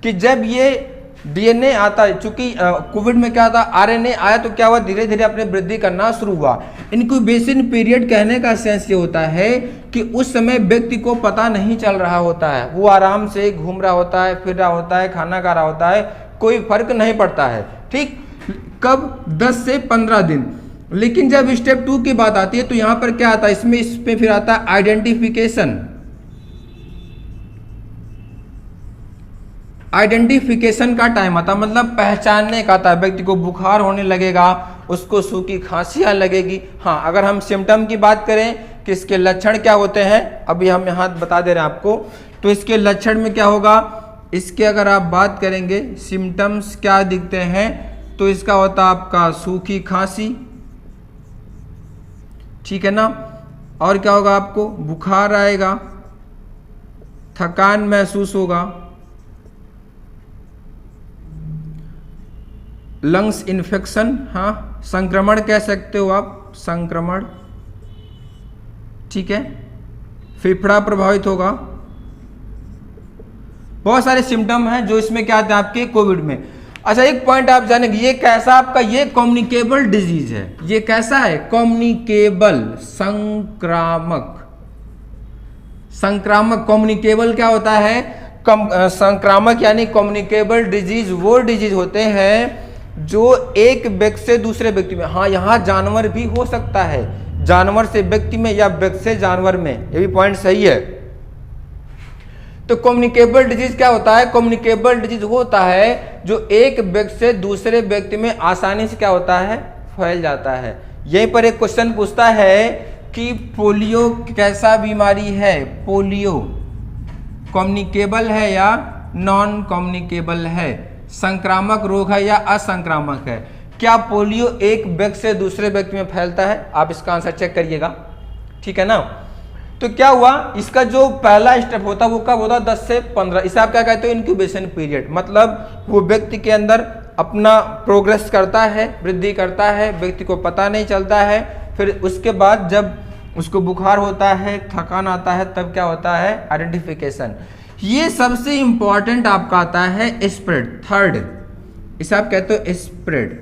कि जब ये डीएनए आता है, चूंकि कोविड में क्या था, आरएनए आया तो क्या हुआ, धीरे धीरे अपने वृद्धि करना शुरू हुआ। इनक्यूबेशन पीरियड कहने का सेंस ये होता है कि उस समय व्यक्ति को पता नहीं चल रहा होता है, वो आराम से घूम रहा होता है, फिर रहा होता है, खाना खा रहा होता है, कोई फर्क नहीं पड़ता है। ठीक, कब? 10 से 15 दिन। लेकिन जब स्टेप 2 की बात आती है तो यहां पर क्या आता है, इसमें फिर आता है आइडेंटिफिकेशन। आइडेंटिफिकेशन का टाइम आता, मतलब पहचानने का आता है। व्यक्ति को बुखार होने लगेगा, उसको सूखी खांसियां लगेगी। हाँ, अगर हम सिम्टम की बात करें कि इसके लक्षण क्या होते हैं, अभी हम यहाँ बता दे रहे हैं आपको, तो इसके लक्षण में क्या होगा, इसके अगर आप बात करेंगे सिम्टम्स क्या दिखते हैं, तो इसका होता है आपका सूखी खांसी, ठीक है ना, और क्या होगा, आपको बुखार आएगा, थकान महसूस होगा, लंग्स इन्फेक्शन, हाँ संक्रमण कह सकते हो आप, संक्रमण, ठीक है, फेफड़ा प्रभावित होगा। बहुत सारे सिम्टम हैं जो इसमें क्या आते हैं आपके कोविड में। अच्छा, एक पॉइंट आप जानेंगे, ये कैसा आपका, ये कम्युनिकेबल डिजीज है। ये कैसा है, कम्युनिकेबल, संक्रामक। संक्रामक, कम्युनिकेबल क्या होता है, संक्रामक यानी कम्युनिकेबल डिजीज वो डिजीज होते हैं जो एक व्यक्ति से दूसरे व्यक्ति में, हाँ यहाँ जानवर भी हो सकता है, जानवर से व्यक्ति में या व्यक्ति से जानवर में, ये भी पॉइंट सही है। तो कम्युनिकेबल डिजीज क्या होता है, कम्युनिकेबल डिजीज होता है जो एक व्यक्ति से दूसरे व्यक्ति में आसानी से क्या होता है, फैल जाता है। यहीं पर एक क्वेश्चन पूछता है कि पोलियो कैसा बीमारी है, पोलियो कम्युनिकेबल है या नॉन कम्युनिकेबल है, संक्रामक रोग है या असंक्रामक है। क्या पोलियो एक व्यक्ति से दूसरे व्यक्ति में फैलता है, आप इसका आंसर चेक करिएगा, ठीक है ना। तो क्या हुआ, इसका जो पहला स्टेप होता है वो कब होता है, 10 से 15, इसे आप क्या कहते हो, इंक्यूबेशन पीरियड। मतलब वो व्यक्ति के अंदर अपना प्रोग्रेस करता है, वृद्धि करता है, व्यक्ति को पता नहीं चलता है, फिर उसके बाद जब उसको बुखार होता है, थकान आता है, तब क्या होता है, आइडेंटिफिकेशन। ये सबसे इंपॉर्टेंट आपका आता है स्प्रेड, थर्ड, इसे आप कहते हो स्प्रेड।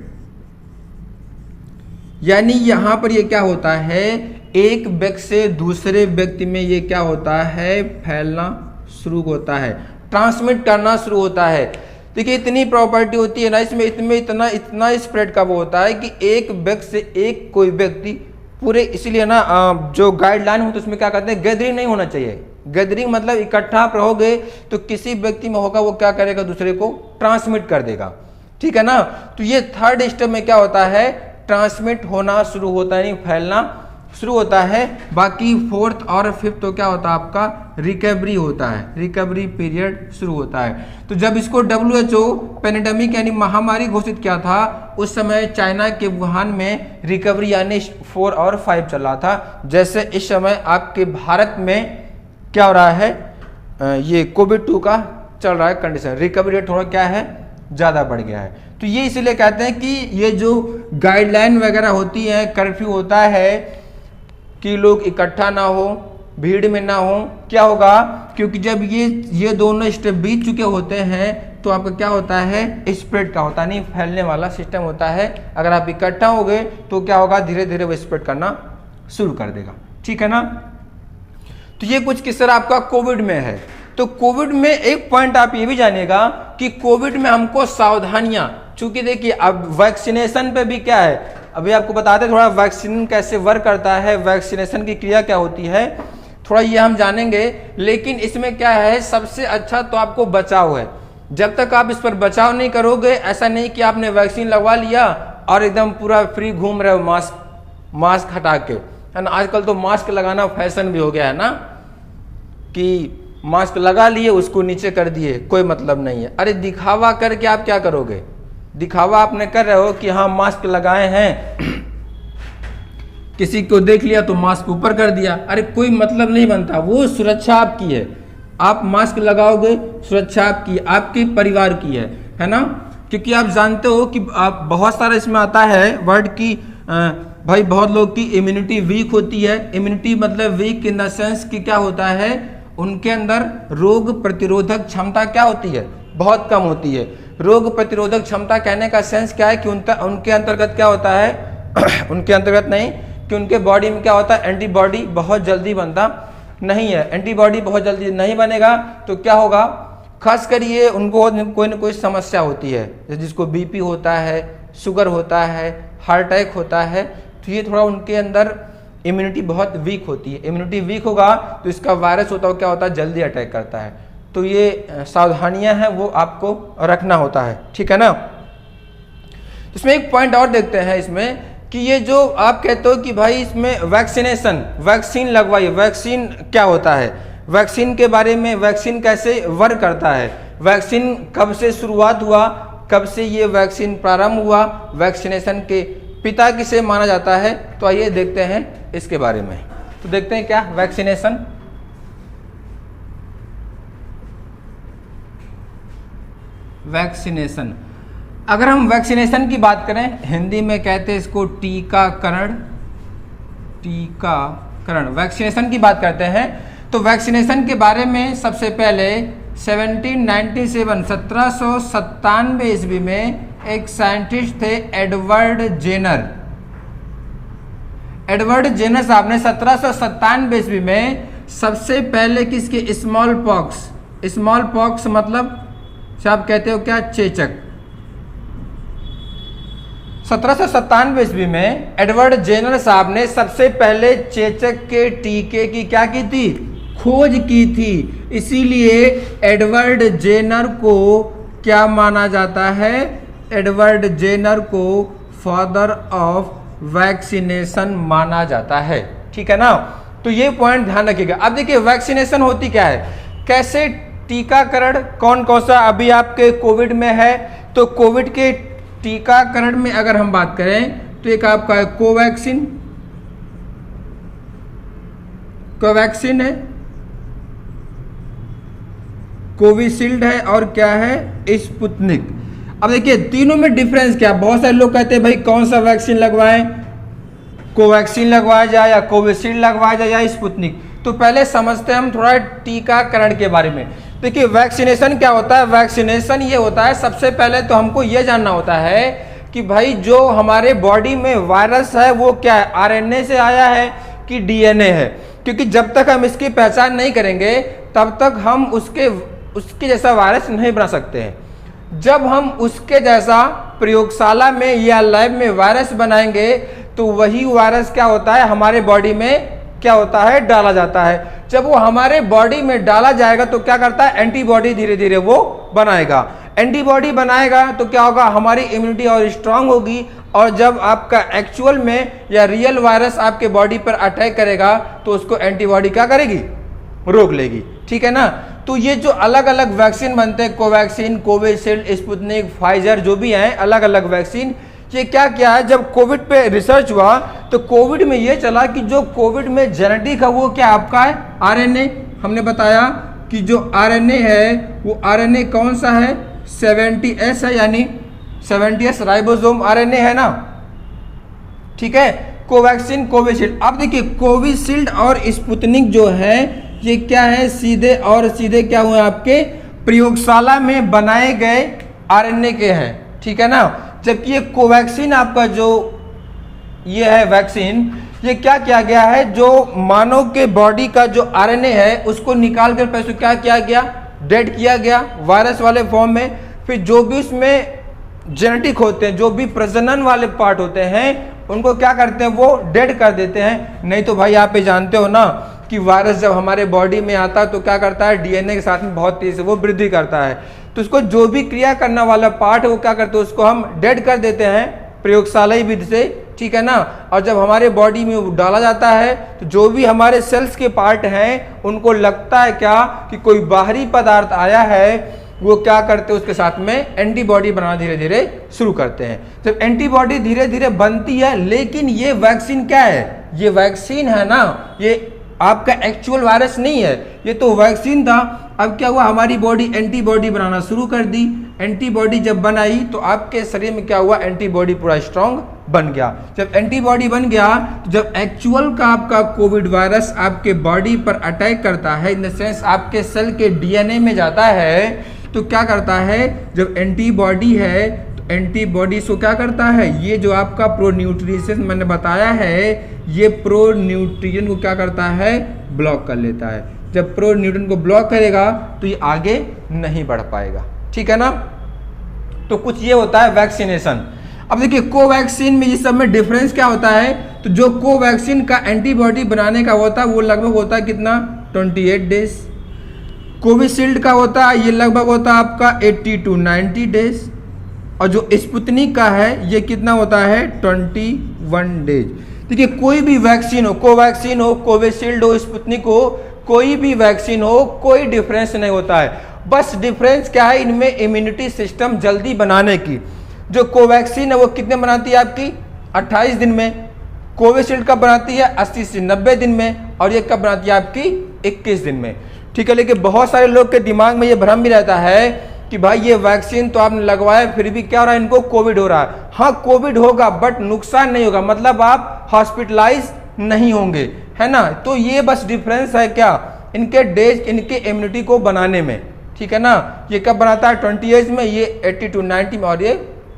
यानी यहां पर ये क्या होता है, एक व्यक्ति से दूसरे व्यक्ति में ये क्या होता है, फैलना शुरू होता है, ट्रांसमिट करना शुरू होता है। देखिए इतनी प्रॉपर्टी होती है ना इसमें, इतना स्प्रेड का वो होता है कि एक व्यक्ति से एक कोई व्यक्ति पूरे, इसलिए ना जो गाइडलाइन हो तो उसमें क्या कहते हैं, गैदरिंग नहीं होना चाहिए। गैदरिंग मतलब इकट्ठा आप रहोगे तो किसी व्यक्ति में होगा वो क्या करेगा, दूसरे को ट्रांसमिट कर देगा, ठीक है ना। तो ये थर्ड स्टेप में क्या होता है, ट्रांसमिट होना शुरू होता है, फैलना शुरू होता है। बाकी फोर्थ और फिफ्थ तो क्या होता है आपका, रिकवरी होता है, रिकवरी पीरियड शुरू होता है। तो जब इसको WHO पेंडेमिक यानी महामारी घोषित किया था, उस समय चाइना के वुहान में रिकवरी यानी 4 और 5 चल रहा था। जैसे इस समय आपके भारत में क्या हो रहा है, ये कोविड-2 का चल रहा है कंडीशन, रिकवरी रेट थोड़ा क्या है, ज़्यादा बढ़ गया है। तो ये इसीलिए कहते हैं कि ये जो गाइडलाइन वगैरह होती है, कर्फ्यू होता है कि लोग इकट्ठा ना हो, भीड़ में ना हो, क्या होगा, क्योंकि जब ये दोनों स्टेप बीत चुके होते हैं तो आपका क्या होता है, स्प्रेड का होता है, नहीं फैलने वाला सिस्टम होता है। अगर आप इकट्ठा हो गए तो क्या होगा, धीरे धीरे वो स्प्रेड करना शुरू कर देगा, ठीक है ना। तो ये कुछ किस तरह आपका कोविड में है। तो कोविड में एक पॉइंट आप ये भी जानिएगा कि कोविड में हमको सावधानियां, चूंकि देखिए अब वैक्सीनेशन पे भी क्या है, अभी आपको बताते हैं थोड़ा वैक्सीन कैसे वर्क करता है, वैक्सीनेशन की क्रिया क्या होती है, थोड़ा ये हम जानेंगे। लेकिन इसमें क्या है, सबसे अच्छा तो आपको बचाव है। जब तक आप इस पर बचाव नहीं करोगे, ऐसा नहीं कि आपने वैक्सीन लगवा लिया और एकदम पूरा फ्री घूम रहे हो मास्क हटा के, है ना। आजकल तो मास्क लगाना फैशन भी हो गया है ना, कि मास्क लगा लिए उसको नीचे कर दिए, कोई मतलब नहीं है। अरे दिखावा करके आप क्या करोगे, दिखावा आपने कर रहे हो कि हाँ मास्क लगाए हैं, किसी को देख लिया तो मास्क ऊपर कर दिया, अरे कोई मतलब नहीं बनता। वो सुरक्षा आपकी है, आप मास्क लगाओगे, सुरक्षा आपकी, आपके परिवार की है ना। क्योंकि आप जानते हो कि आप बहुत सारा इसमें आता है वर्ड की भाई बहुत लोग की इम्यूनिटी वीक होती है। इम्यूनिटी मतलब वीक इन द सेंस कि क्या होता है, उनके अंदर रोग प्रतिरोधक क्षमता क्या होती है, बहुत कम होती है। रोग प्रतिरोधक क्षमता कहने का सेंस क्या है कि उनके अंतर्गत क्या होता है उनके अंतर्गत नहीं कि उनके बॉडी में क्या होता है, एंटीबॉडी बहुत जल्दी बनता नहीं है। एंटीबॉडी बहुत जल्दी नहीं बनेगा तो क्या होगा, खास कर ये उनको कोई ना कोई समस्या होती है, जिसको बीपी होता है, शुगर होता है, हार्ट अटैक होता है, तो ये थोड़ा उनके अंदर इम्यूनिटी बहुत वीक होती है। इम्यूनिटी वीक होगा तो इसका वायरस होता है क्या होता है, जल्दी अटैक करता है। तो ये सावधानियां हैं वो आपको रखना होता है, ठीक है ना। इसमें एक पॉइंट और देखते हैं इसमें कि ये जो आप कहते हो कि भाई इसमें वैक्सीन लगवाइए, वैक्सीन क्या होता है, वैक्सीन के बारे में, वैक्सीन कैसे वर्क करता है, वैक्सीन कब से शुरुआत हुआ, कब से ये वैक्सीन प्रारंभ हुआ, वैक्सीनेशन के पिता किसे माना जाता है, तो आइए देखते हैं इसके बारे में। तो देखते हैं क्या वैक्सीनेशन। अगर हम वैक्सीनेशन की बात करें, हिंदी में कहते हैं इसको टीकाकरण। वैक्सीनेशन की बात करते हैं तो वैक्सीनेशन के बारे में सबसे पहले 1797 ईस्वी में एक साइंटिस्ट थे एडवर्ड जेनर साहब ने 1797 ईस्वी में सबसे पहले किसके, स्मॉल पॉक्स मतलब आप कहते हो क्या, चेचक। 1797 ईस्वी में एडवर्ड जेनर साहब ने सबसे पहले चेचक के टीके की क्या की थी, खोज की थी। इसीलिए एडवर्ड जेनर को क्या माना जाता है, एडवर्ड जेनर को फादर ऑफ वैक्सीनेशन माना जाता है, ठीक है ना। तो ये पॉइंट ध्यान रखिएगा। अब देखिए वैक्सीनेशन होती क्या है, कैसे टीकाकरण, कौन कौन सा अभी आपके कोविड में है, तो कोविड के टीकाकरण में अगर हम बात करें तो एक आपका है कोवैक्सीन है, कोविशील्ड है और क्या है, स्पुतनिक। अब देखिए तीनों में डिफरेंस क्या, बहुत सारे लोग कहते हैं भाई कौन सा वैक्सीन लगवाएं, कोवैक्सीन लगवाया जाए या कोविशील्ड लगवाया जाए या स्पुतनिक। तो पहले समझते हैं हम थोड़ा टीकाकरण के बारे में। देखिए वैक्सीनेशन क्या होता है, वैक्सीनेशन ये होता है, सबसे पहले तो हमको ये जानना होता है कि भाई जो हमारे बॉडी में वायरस है वो क्या है, आरएनए से आया है कि डीएनए है। क्योंकि जब तक हम इसकी पहचान नहीं करेंगे तब तक हम उसके जैसा वायरस नहीं बना सकते हैं। जब हम उसके जैसा प्रयोगशाला में या लैब में वायरस बनाएंगे तो वही वायरस क्या होता है, हमारे बॉडी में क्या होता है, डाला जाता है। जब वो हमारे बॉडी में डाला जाएगा तो क्या करता है, एंटीबॉडी धीरे धीरे वो बनाएगा। एंटीबॉडी बनाएगा तो क्या होगा, हमारी इम्यूनिटी और स्ट्रांग होगी, और जब आपका एक्चुअल में या रियल वायरस आपके बॉडी पर अटैक करेगा तो उसको एंटीबॉडी क्या करेगी, रोक लेगी, ठीक है ना। तो ये जो अलग अलग वैक्सीन बनते हैं, कोवैक्सीन, कोविशील्ड, स्पुतनिक, फाइजर, जो भी हैं अलग अलग वैक्सीन, ये क्या क्या है, जब कोविड पे रिसर्च हुआ तो कोविड में ये चला कि जो कोविड में जेनेटिक है वो क्या आपका है, आरएनए। हमने बताया कि जो आरएनए है वो आरएनए कौन सा है, 70S है, यानी 70S राइबोसोम आरएनए है ना, ठीक है। Covaxin, Covishield. अब देखिए कोविशील्ड और स्पुतनिक जो है ये क्या है, सीधे क्या हुए आपके प्रयोगशाला में बनाए गए आरएनए के हैं, ठीक है ना। जबकि ये कोवैक्सीन आपका जो ये है वैक्सीन, ये क्या किया गया है, जो मानव के बॉडी का जो आरएनए है उसको निकाल कर पहले क्या किया गया, डेड किया गया वायरस वाले फॉर्म में। फिर जो भी उसमें जेनेटिक होते हैं, जो भी प्रजनन वाले पार्ट होते हैं, उनको क्या करते हैं, वो डेड कर देते हैं। नहीं तो भाई आप ये जानते हो ना कि वायरस जब हमारे बॉडी में आता है तो क्या करता है, डीएनए के साथ में बहुत तेज से वो वृद्धि करता है। तो उसको जो भी क्रिया करने वाला पार्ट है वो क्या करते हैं, उसको हम डेड कर देते हैं प्रयोगशाला विधि से, ठीक है ना। और जब हमारे बॉडी में वो डाला जाता है तो जो भी हमारे सेल्स के पार्ट हैं उनको लगता है क्या कि कोई बाहरी पदार्थ आया है, वो क्या करते हैं उसके साथ में एंटीबॉडी बनाना धीरे धीरे शुरू करते हैं। जब एंटीबॉडी धीरे धीरे बनती है, लेकिन ये वैक्सीन क्या है, ये वैक्सीन है ना, ये आपका एक्चुअल वायरस नहीं है, ये तो वैक्सीन था। अब क्या हुआ, हमारी बॉडी एंटीबॉडी बनाना शुरू कर दी। एंटीबॉडी जब बनाई तो आपके शरीर में क्या हुआ, एंटीबॉडी पूरा स्ट्रांग बन गया। जब एंटीबॉडी बन गया तो जब एक्चुअल का आपका कोविड वायरस आपके बॉडी पर अटैक करता है, इन द सेंस आपके सेल के डीएनए में जाता है, तो क्या करता है, जब एंटीबॉडी है तो एंटीबॉडी को क्या करता है, ये जो आपका प्रो न्यूट्रिशन मैंने बताया है, ये प्रो न्यूट्रिएंट को क्या करता है, ब्लॉक कर लेता है। जब प्रो न्यूट्रिएंट को ब्लॉक करेगा तो ये आगे नहीं बढ़ पाएगा, ठीक है ना। तो कुछ ये होता है वैक्सीनेशन। अब देखिए कोवैक्सीन में इस सब में डिफरेंस क्या होता है, तो जो कोवैक्सीन का एंटीबॉडी बनाने का होता है वो लगभग होता है कितना, 28 डेज। कोविशील्ड का होता है ये लगभग होता है आपका 80 to 90 डेज। और जो स्पुतनिक का है ये कितना होता है, 21 डेज। देखिए कोई भी वैक्सीन हो, कोवैक्सीन हो, कोविशील्ड हो, स्पुतनिक हो, कोई भी वैक्सीन हो, कोई डिफरेंस नहीं होता है। बस डिफरेंस क्या है, इनमें इम्यूनिटी सिस्टम जल्दी बनाने की। जो कोवैक्सीन है वो कितने बनाती है आपकी, 28 दिन में। कोविशील्ड कब बनाती है, 80 से 90 दिन में। और ये कब बनाती है आपकी, 21 दिन में, ठीक है। लेकिन बहुत सारे लोग के दिमाग में ये भ्रम भी रहता है कि भाई ये वैक्सीन तो आपने लगवाया फिर भी क्या हो रहा है, इनको कोविड हो रहा है। हाँ कोविड होगा बट नुकसान नहीं होगा, मतलब आप हॉस्पिटलाइज नहीं होंगे, है ना। तो ये बस डिफरेंस है क्या, इनके डेज, इनके इम्यूनिटी को बनाने में, ठीक है ना। ये कब बनाता है, 28 में, ये 80 to 90 में, और ये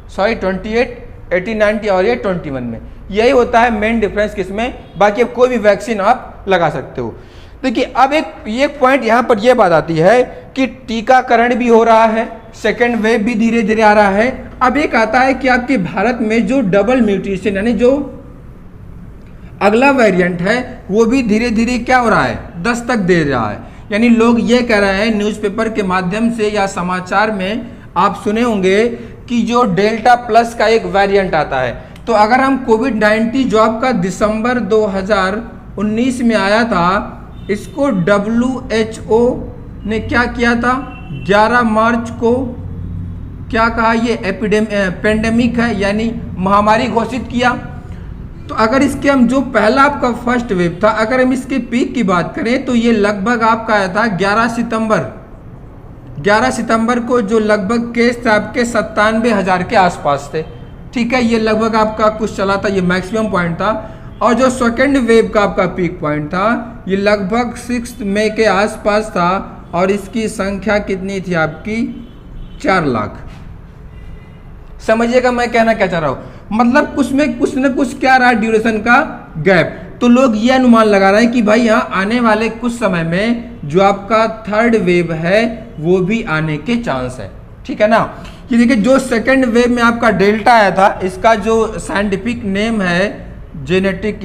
28, 80, 90 और ये 21 में। यही होता है मेन डिफरेंस किसमें। बाकी अब कोई भी वैक्सीन आप लगा सकते हो। देखिए अब एक पॉइंट यहाँ पर यह बात आती है कि टीकाकरण भी हो रहा है, सेकेंड वेव भी धीरे धीरे आ रहा है। अब एक आता है कि आपके भारत में जो डबल म्यूटेशन यानी जो अगला वेरिएंट है वो भी धीरे धीरे क्या हो रहा है, दस्तक दे रहा है। यानी लोग ये कह रहे हैं, न्यूज़पेपर के माध्यम से या समाचार में आप सुने होंगे कि जो डेल्टा प्लस का एक वेरिएंट आता है। तो अगर हम कोविड-19 जो आपका दिसंबर 2019 में आया था, इसको WHO ने क्या किया था, 11 मार्च को क्या कहा, ये पेंडेमिक है यानी महामारी घोषित किया। तो अगर इसके हम जो पहला आपका फर्स्ट वेव था, अगर हम इसके पीक की बात करें तो ये लगभग आपका आया था 11 सितंबर को, जो लगभग केस थे आपके 97,000 के आसपास थे, ठीक है। ये लगभग आपका कुछ चला था, ये मैक्सिमम पॉइंट था। और जो सेकेंड वेव का आपका पीक पॉइंट था ये लगभग 6 मई के आसपास था, और इसकी संख्या कितनी थी आपकी, 4 लाख। समझिएगा मैं कहना क्या चाह रहा हूं, मतलब कुछ न कुछ क्या रहा ड्यूरेशन का गैप। तो लोग ये अनुमान लगा रहे हैं कि भाई यहाँ आने वाले कुछ समय में जो आपका थर्ड वेव है वो भी आने के चांस है, ठीक है ना। कि देखिए जो सेकेंड वेव में आपका डेल्टा आया था, इसका जो साइंटिफिक नेम है, जेनेटिक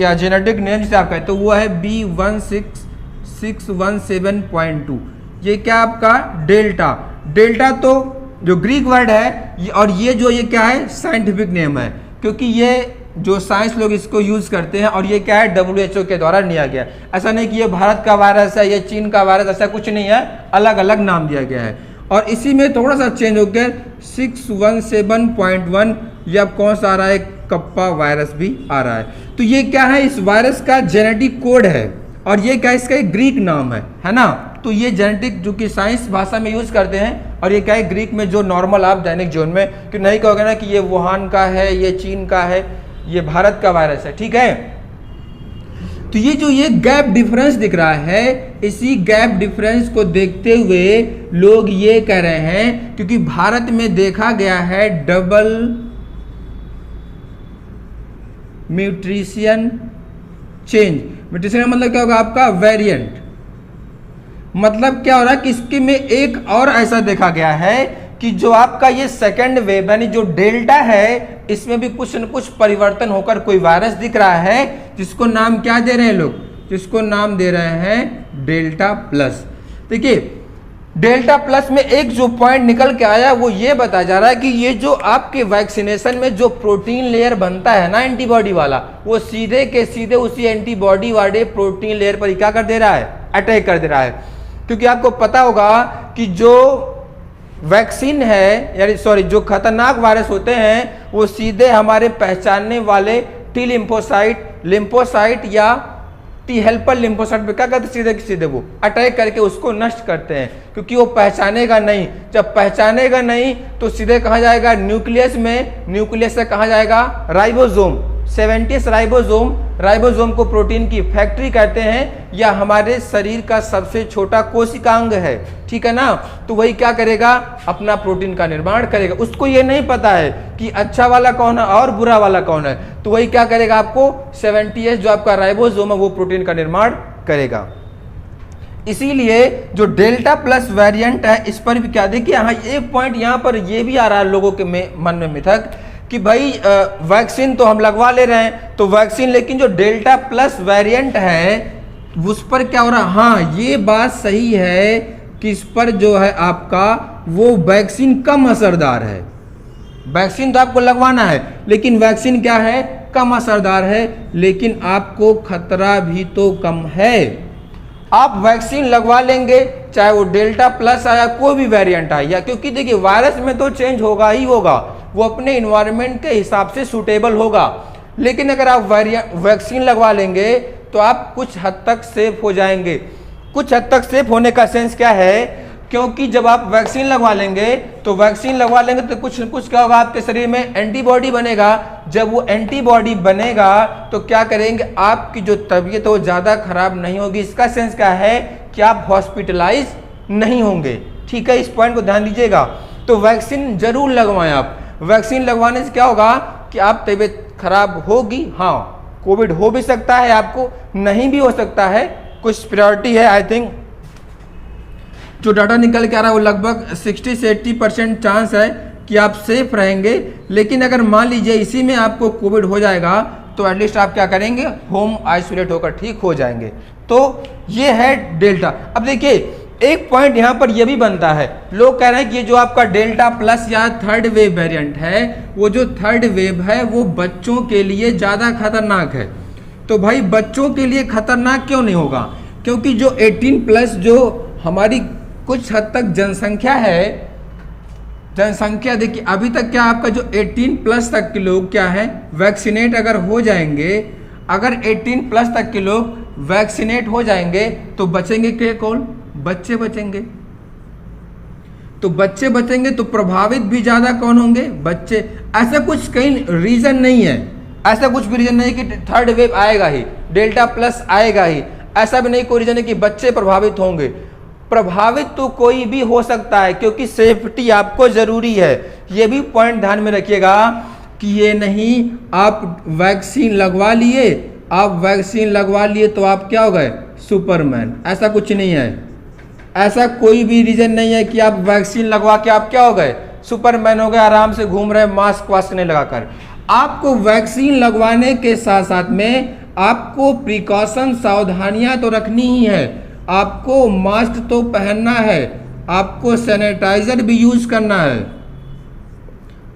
नेम जिसे आप कहते तो वो है B16617.2। ये क्या आपका डेल्टा तो जो ग्रीक वर्ड है, और ये जो ये क्या है, साइंटिफिक नेम है, क्योंकि ये जो साइंस लोग इसको यूज करते हैं। और ये क्या है, WHO के द्वारा लिया गया। ऐसा नहीं कि ये भारत का वायरस है, ये चीन का वायरस, ऐसा कुछ नहीं है, अलग अलग नाम दिया गया है। और इसी में थोड़ा सा चेंज हो गया, 617.1 ये अब कौन सा आ रहा है, कप्पा वायरस भी आ रहा है। तो ये क्या है, इस वायरस का जेनेटिक कोड है, और ये क्या, इसका एक ग्रीक नाम है ना। तो ये जेनेटिक जो कि साइंस भाषा में यूज करते हैं, और ये क्या है, ग्रीक में जो नॉर्मल आप दैनिक जीवन में कि नहीं कहोगे ना कि ये वुहान का है, ये चीन का है, ये भारत का वायरस है, ठीक है। तो ये जो ये गैप डिफरेंस दिख रहा है, इसी गैप डिफरेंस को देखते हुए लोग ये कह रहे हैं, क्योंकि भारत में देखा गया है डबल म्यूटेशन चेंज। म्यूटेशन का मतलब क्या होगा आपका, वेरिएंट। मतलब क्या हो रहा है कि इसके में एक और ऐसा देखा गया है कि जो आपका ये सेकेंड वेव यानी जो डेल्टा है, इसमें भी कुछ न कुछ परिवर्तन होकर कोई वायरस दिख रहा है, जिसको नाम क्या दे रहे हैं लोग, जिसको नाम दे रहे हैं डेल्टा प्लस। देखिए डेल्टा प्लस में एक जो पॉइंट निकल के आया वो ये बताया जा रहा है कि ये जो आपके वैक्सीनेशन में जो प्रोटीन लेयर बनता है ना एंटीबॉडी वाला, वो सीधे के सीधे उसी एंटीबॉडी वाले प्रोटीन लेयर पर क्या कर दे रहा है, अटैक कर दे रहा है। क्योंकि आपको पता होगा कि जो वैक्सीन है यानी जो खतरनाक वायरस होते हैं वो सीधे हमारे पहचानने वाले टी लिम्फोसाइट या टी हेल्पर लिम्फोसाइट पे क्या करते हैं, सीधे सीधे वो अटैक करके उसको नष्ट करते हैं, क्योंकि वो पहचानेगा नहीं। जब पहचानेगा नहीं तो सीधे कहाँ जाएगा, न्यूक्लियस में, न्यूक्लियस से कहाँ जाएगा, राइबोसोम, 70 राइबोसोम। राइबोसोम को प्रोटीन की फैक्ट्री कहते हैं, या हमारे शरीर का सबसे छोटा कोशिकांग है, ठीक है ना। तो वही क्या करेगा, अपना प्रोटीन का निर्माण करेगा। उसको ये नहीं पता है कि अच्छा वाला कौन है और बुरा वाला कौन है, तो वही क्या करेगा, आपको 70 जो आपका राइबोसोम है वो प्रोटीन का निर्माण करेगा। इसीलिए जो डेल्टा प्लस वेरिएंट है, इस पर भी क्या देखिए, हाँ एक पॉइंट यहाँ पर ये भी आ रहा है लोगों के मन में मिथक कि भाई वैक्सीन तो हम लगवा ले रहे हैं, तो वैक्सीन, लेकिन जो डेल्टा प्लस वेरिएंट है उस पर क्या हो रहा है। हाँ ये बात सही है कि इस पर जो है आपका वो वैक्सीन कम असरदार है। वैक्सीन तो आपको लगवाना है, लेकिन वैक्सीन क्या है, कम असरदार है, लेकिन आपको खतरा भी तो कम है। आप वैक्सीन लगवा लेंगे, चाहे वो डेल्टा प्लस आया, कोई भी वेरिएंट आया, क्योंकि देखिए वायरस में तो चेंज होगा ही होगा, वो अपने इन्वायरमेंट के हिसाब से सूटेबल होगा। लेकिन अगर आप वैक्सीन लगवा लेंगे तो आप कुछ हद तक सेफ हो जाएंगे। कुछ हद तक सेफ होने का सेंस क्या है, क्योंकि जब आप वैक्सीन लगवा लेंगे तो कुछ न कुछ क्या होगा, आपके शरीर में एंटीबॉडी बनेगा। जब वो एंटीबॉडी बनेगा तो क्या करेंगे, आपकी जो तबीयत है वो ज़्यादा खराब नहीं होगी। इसका सेंस क्या है कि आप हॉस्पिटलाइज नहीं होंगे, ठीक है, इस पॉइंट को ध्यान दीजिएगा। तो वैक्सीन जरूर लगवाएं आप। वैक्सीन लगवाने से क्या होगा कि आप तबीयत खराब होगी, हाँ कोविड हो भी सकता है, आपको नहीं भी हो सकता है, कुछ प्रायोरिटी है। आई थिंक जो डाटा निकल के आ रहा है वो लगभग 60 से 80% चांस है कि आप सेफ रहेंगे। लेकिन अगर मान लीजिए इसी में आपको कोविड हो जाएगा तो एटलीस्ट आप क्या करेंगे, होम आइसोलेट होकर ठीक हो जाएंगे। तो ये है डेल्टा। अब देखिए एक पॉइंट यहाँ पर यह भी बनता है, लोग कह रहे हैं कि ये जो आपका डेल्टा प्लस या थर्ड वेव वेरिएंट है, वो जो थर्ड वेव है वो बच्चों के लिए ज़्यादा खतरनाक है। तो भाई बच्चों के लिए खतरनाक क्यों नहीं होगा, क्योंकि जो 18 प्लस जो हमारी कुछ हद तक जनसंख्या है, जनसंख्या देखिए अभी तक क्या आपका जो 18 प्लस तक के लोग क्या है वैक्सीनेट अगर हो जाएंगे, अगर 18 प्लस तक के लोग वैक्सीनेट हो जाएंगे तो बचेंगे के कौन, बच्चे बचेंगे। तो बच्चे बचेंगे तो प्रभावित भी ज्यादा कौन होंगे, बच्चे। ऐसा कुछ कहीं रीजन नहीं है, ऐसा कुछ भी रीजन नहीं कि थर्ड वेव आएगा ही, डेल्टा प्लस आएगा ही, ऐसा भी नहीं कोई रीजन है कि बच्चे प्रभावित होंगे। प्रभावित तो कोई भी हो सकता है, क्योंकि सेफ्टी आपको जरूरी है। ये भी पॉइंट ध्यान में रखिएगा कि ये नहीं आप वैक्सीन लगवा लिए, आप वैक्सीन लगवा लिए तो आप क्या हो गए, सुपरमैन, ऐसा कुछ नहीं है। ऐसा कोई भी रीजन नहीं है कि आप वैक्सीन लगवा के आप क्या हो गए, सुपरमैन हो गए, आराम से घूम रहे मास्क वास्क नहीं लगाकर। आपको वैक्सीन लगवाने के साथ साथ में आपको प्रिकॉशन, सावधानियां तो रखनी ही है। आपको मास्क तो पहनना है, आपको सैनिटाइजर भी यूज करना है,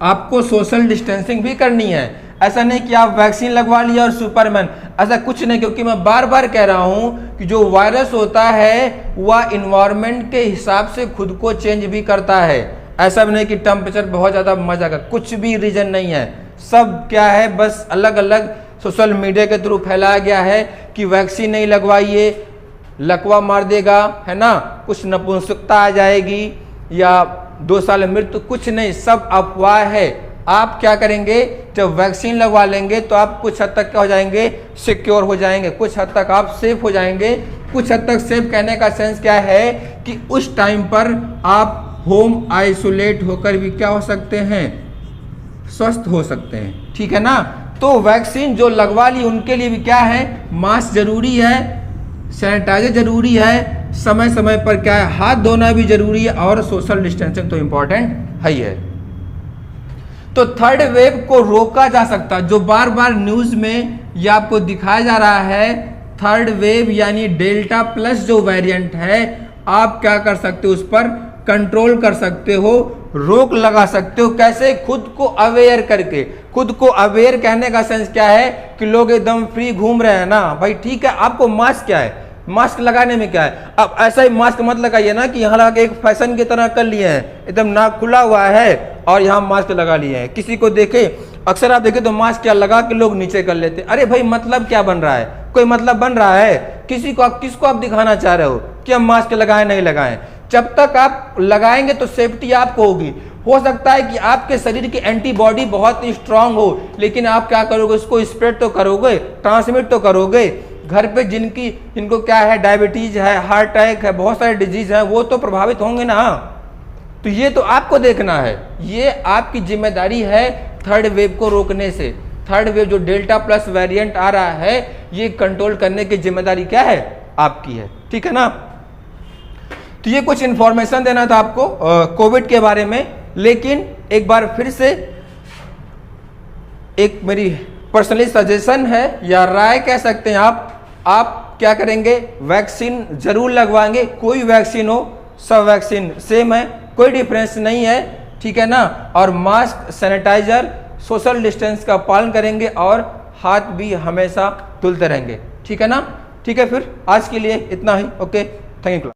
आपको सोशल डिस्टेंसिंग भी करनी है। ऐसा नहीं कि आप वैक्सीन लगवा लिया और सुपरमैन, ऐसा कुछ नहीं। क्योंकि मैं बार बार कह रहा हूं कि जो वायरस होता है वह इन्वायरमेंट के हिसाब से खुद को चेंज भी करता है। ऐसा भी नहीं कि टेम्परेचर बहुत ज़्यादा मजा का, कुछ भी रीजन नहीं है। सब क्या है, बस अलग अलग सोशल मीडिया के थ्रू फैलाया गया है कि वैक्सीन नहीं लगवाइए, लकवा मार देगा, है ना, कुछ नपुंसकता आ जाएगी या 2 साल मृत्यु, कुछ नहीं, सब अफवाह है। आप क्या करेंगे, जब वैक्सीन लगवा लेंगे तो आप कुछ हद तक क्या हो जाएंगे, सिक्योर हो जाएंगे, कुछ हद तक आप सेफ हो जाएंगे। कुछ हद तक सेफ कहने का सेंस क्या है कि उस टाइम पर आप होम आइसोलेट होकर भी क्या हो सकते हैं, स्वस्थ हो सकते हैं, ठीक है ना। तो वैक्सीन जो लगवा ली उनके लिए भी क्या है, मास्क जरूरी है, सैनिटाइजर जरूरी है, समय समय पर क्या है, हाथ धोना भी जरूरी है, और सोशल डिस्टेंसिंग तो इंपॉर्टेंट है ही है। तो थर्ड वेव को रोका जा सकता, जो बार बार न्यूज में ये आपको दिखाया जा रहा है, थर्ड वेव यानी डेल्टा प्लस जो वेरिएंट है, आप क्या कर सकते हो, उस पर कंट्रोल कर सकते हो, रोक लगा सकते हो। कैसे, खुद को अवेयर करके। खुद को अवेयर कहने का सेंस क्या है कि लोग एकदम फ्री घूम रहे हैं ना, भाई ठीक है, आपको मास्क क्या है, मास्क लगाने में क्या है। अब ऐसा ही मास्क मत लगाइए ना कि यहाँ लगा के एक फैशन की तरह कर लिए हैं, एकदम नाक खुला हुआ है और यहाँ मास्क लगा लिए हैं। किसी को देखे, अक्सर आप देखें तो मास्क क्या लगा के लोग नीचे कर लेते, अरे भाई मतलब क्या बन रहा है, कोई मतलब बन रहा है? किसको आप दिखाना चाह रहे हो कि हम मास्क लगाएं नहीं लगाएं? जब तक आप लगाएंगे तो सेफ्टी आपको होगी। हो सकता है कि आपके शरीर की एंटीबॉडी बहुत ही स्ट्रांग हो, लेकिन आप क्या करोगे, उसको स्प्रेड तो करोगे, ट्रांसमिट तो करोगे। घर पे जिनको क्या है, डायबिटीज है, हार्ट अटैक है, बहुत सारे डिजीज है, वो तो प्रभावित होंगे ना। तो ये तो आपको देखना है, ये आपकी जिम्मेदारी है थर्ड वेव को रोकने से। थर्ड वेव जो डेल्टा प्लस वेरिएंट आ रहा है, ये कंट्रोल करने की जिम्मेदारी क्या है, आपकी है। ठीक है ना। तो ये कुछ इंफॉर्मेशन देना था आपको कोविड के बारे में। लेकिन एक बार फिर से एक मेरी पर्सनली सजेशन है या राय कह सकते हैं आप क्या करेंगे, वैक्सीन जरूर लगवाएंगे। कोई वैक्सीन हो, सब वैक्सीन सेम है, कोई डिफरेंस नहीं है। ठीक है ना। और मास्क, सैनिटाइजर, सोशल डिस्टेंस का पालन करेंगे और हाथ भी हमेशा धुलते रहेंगे। ठीक है ना। ठीक है, फिर आज के लिए इतना ही। Okay, thank you.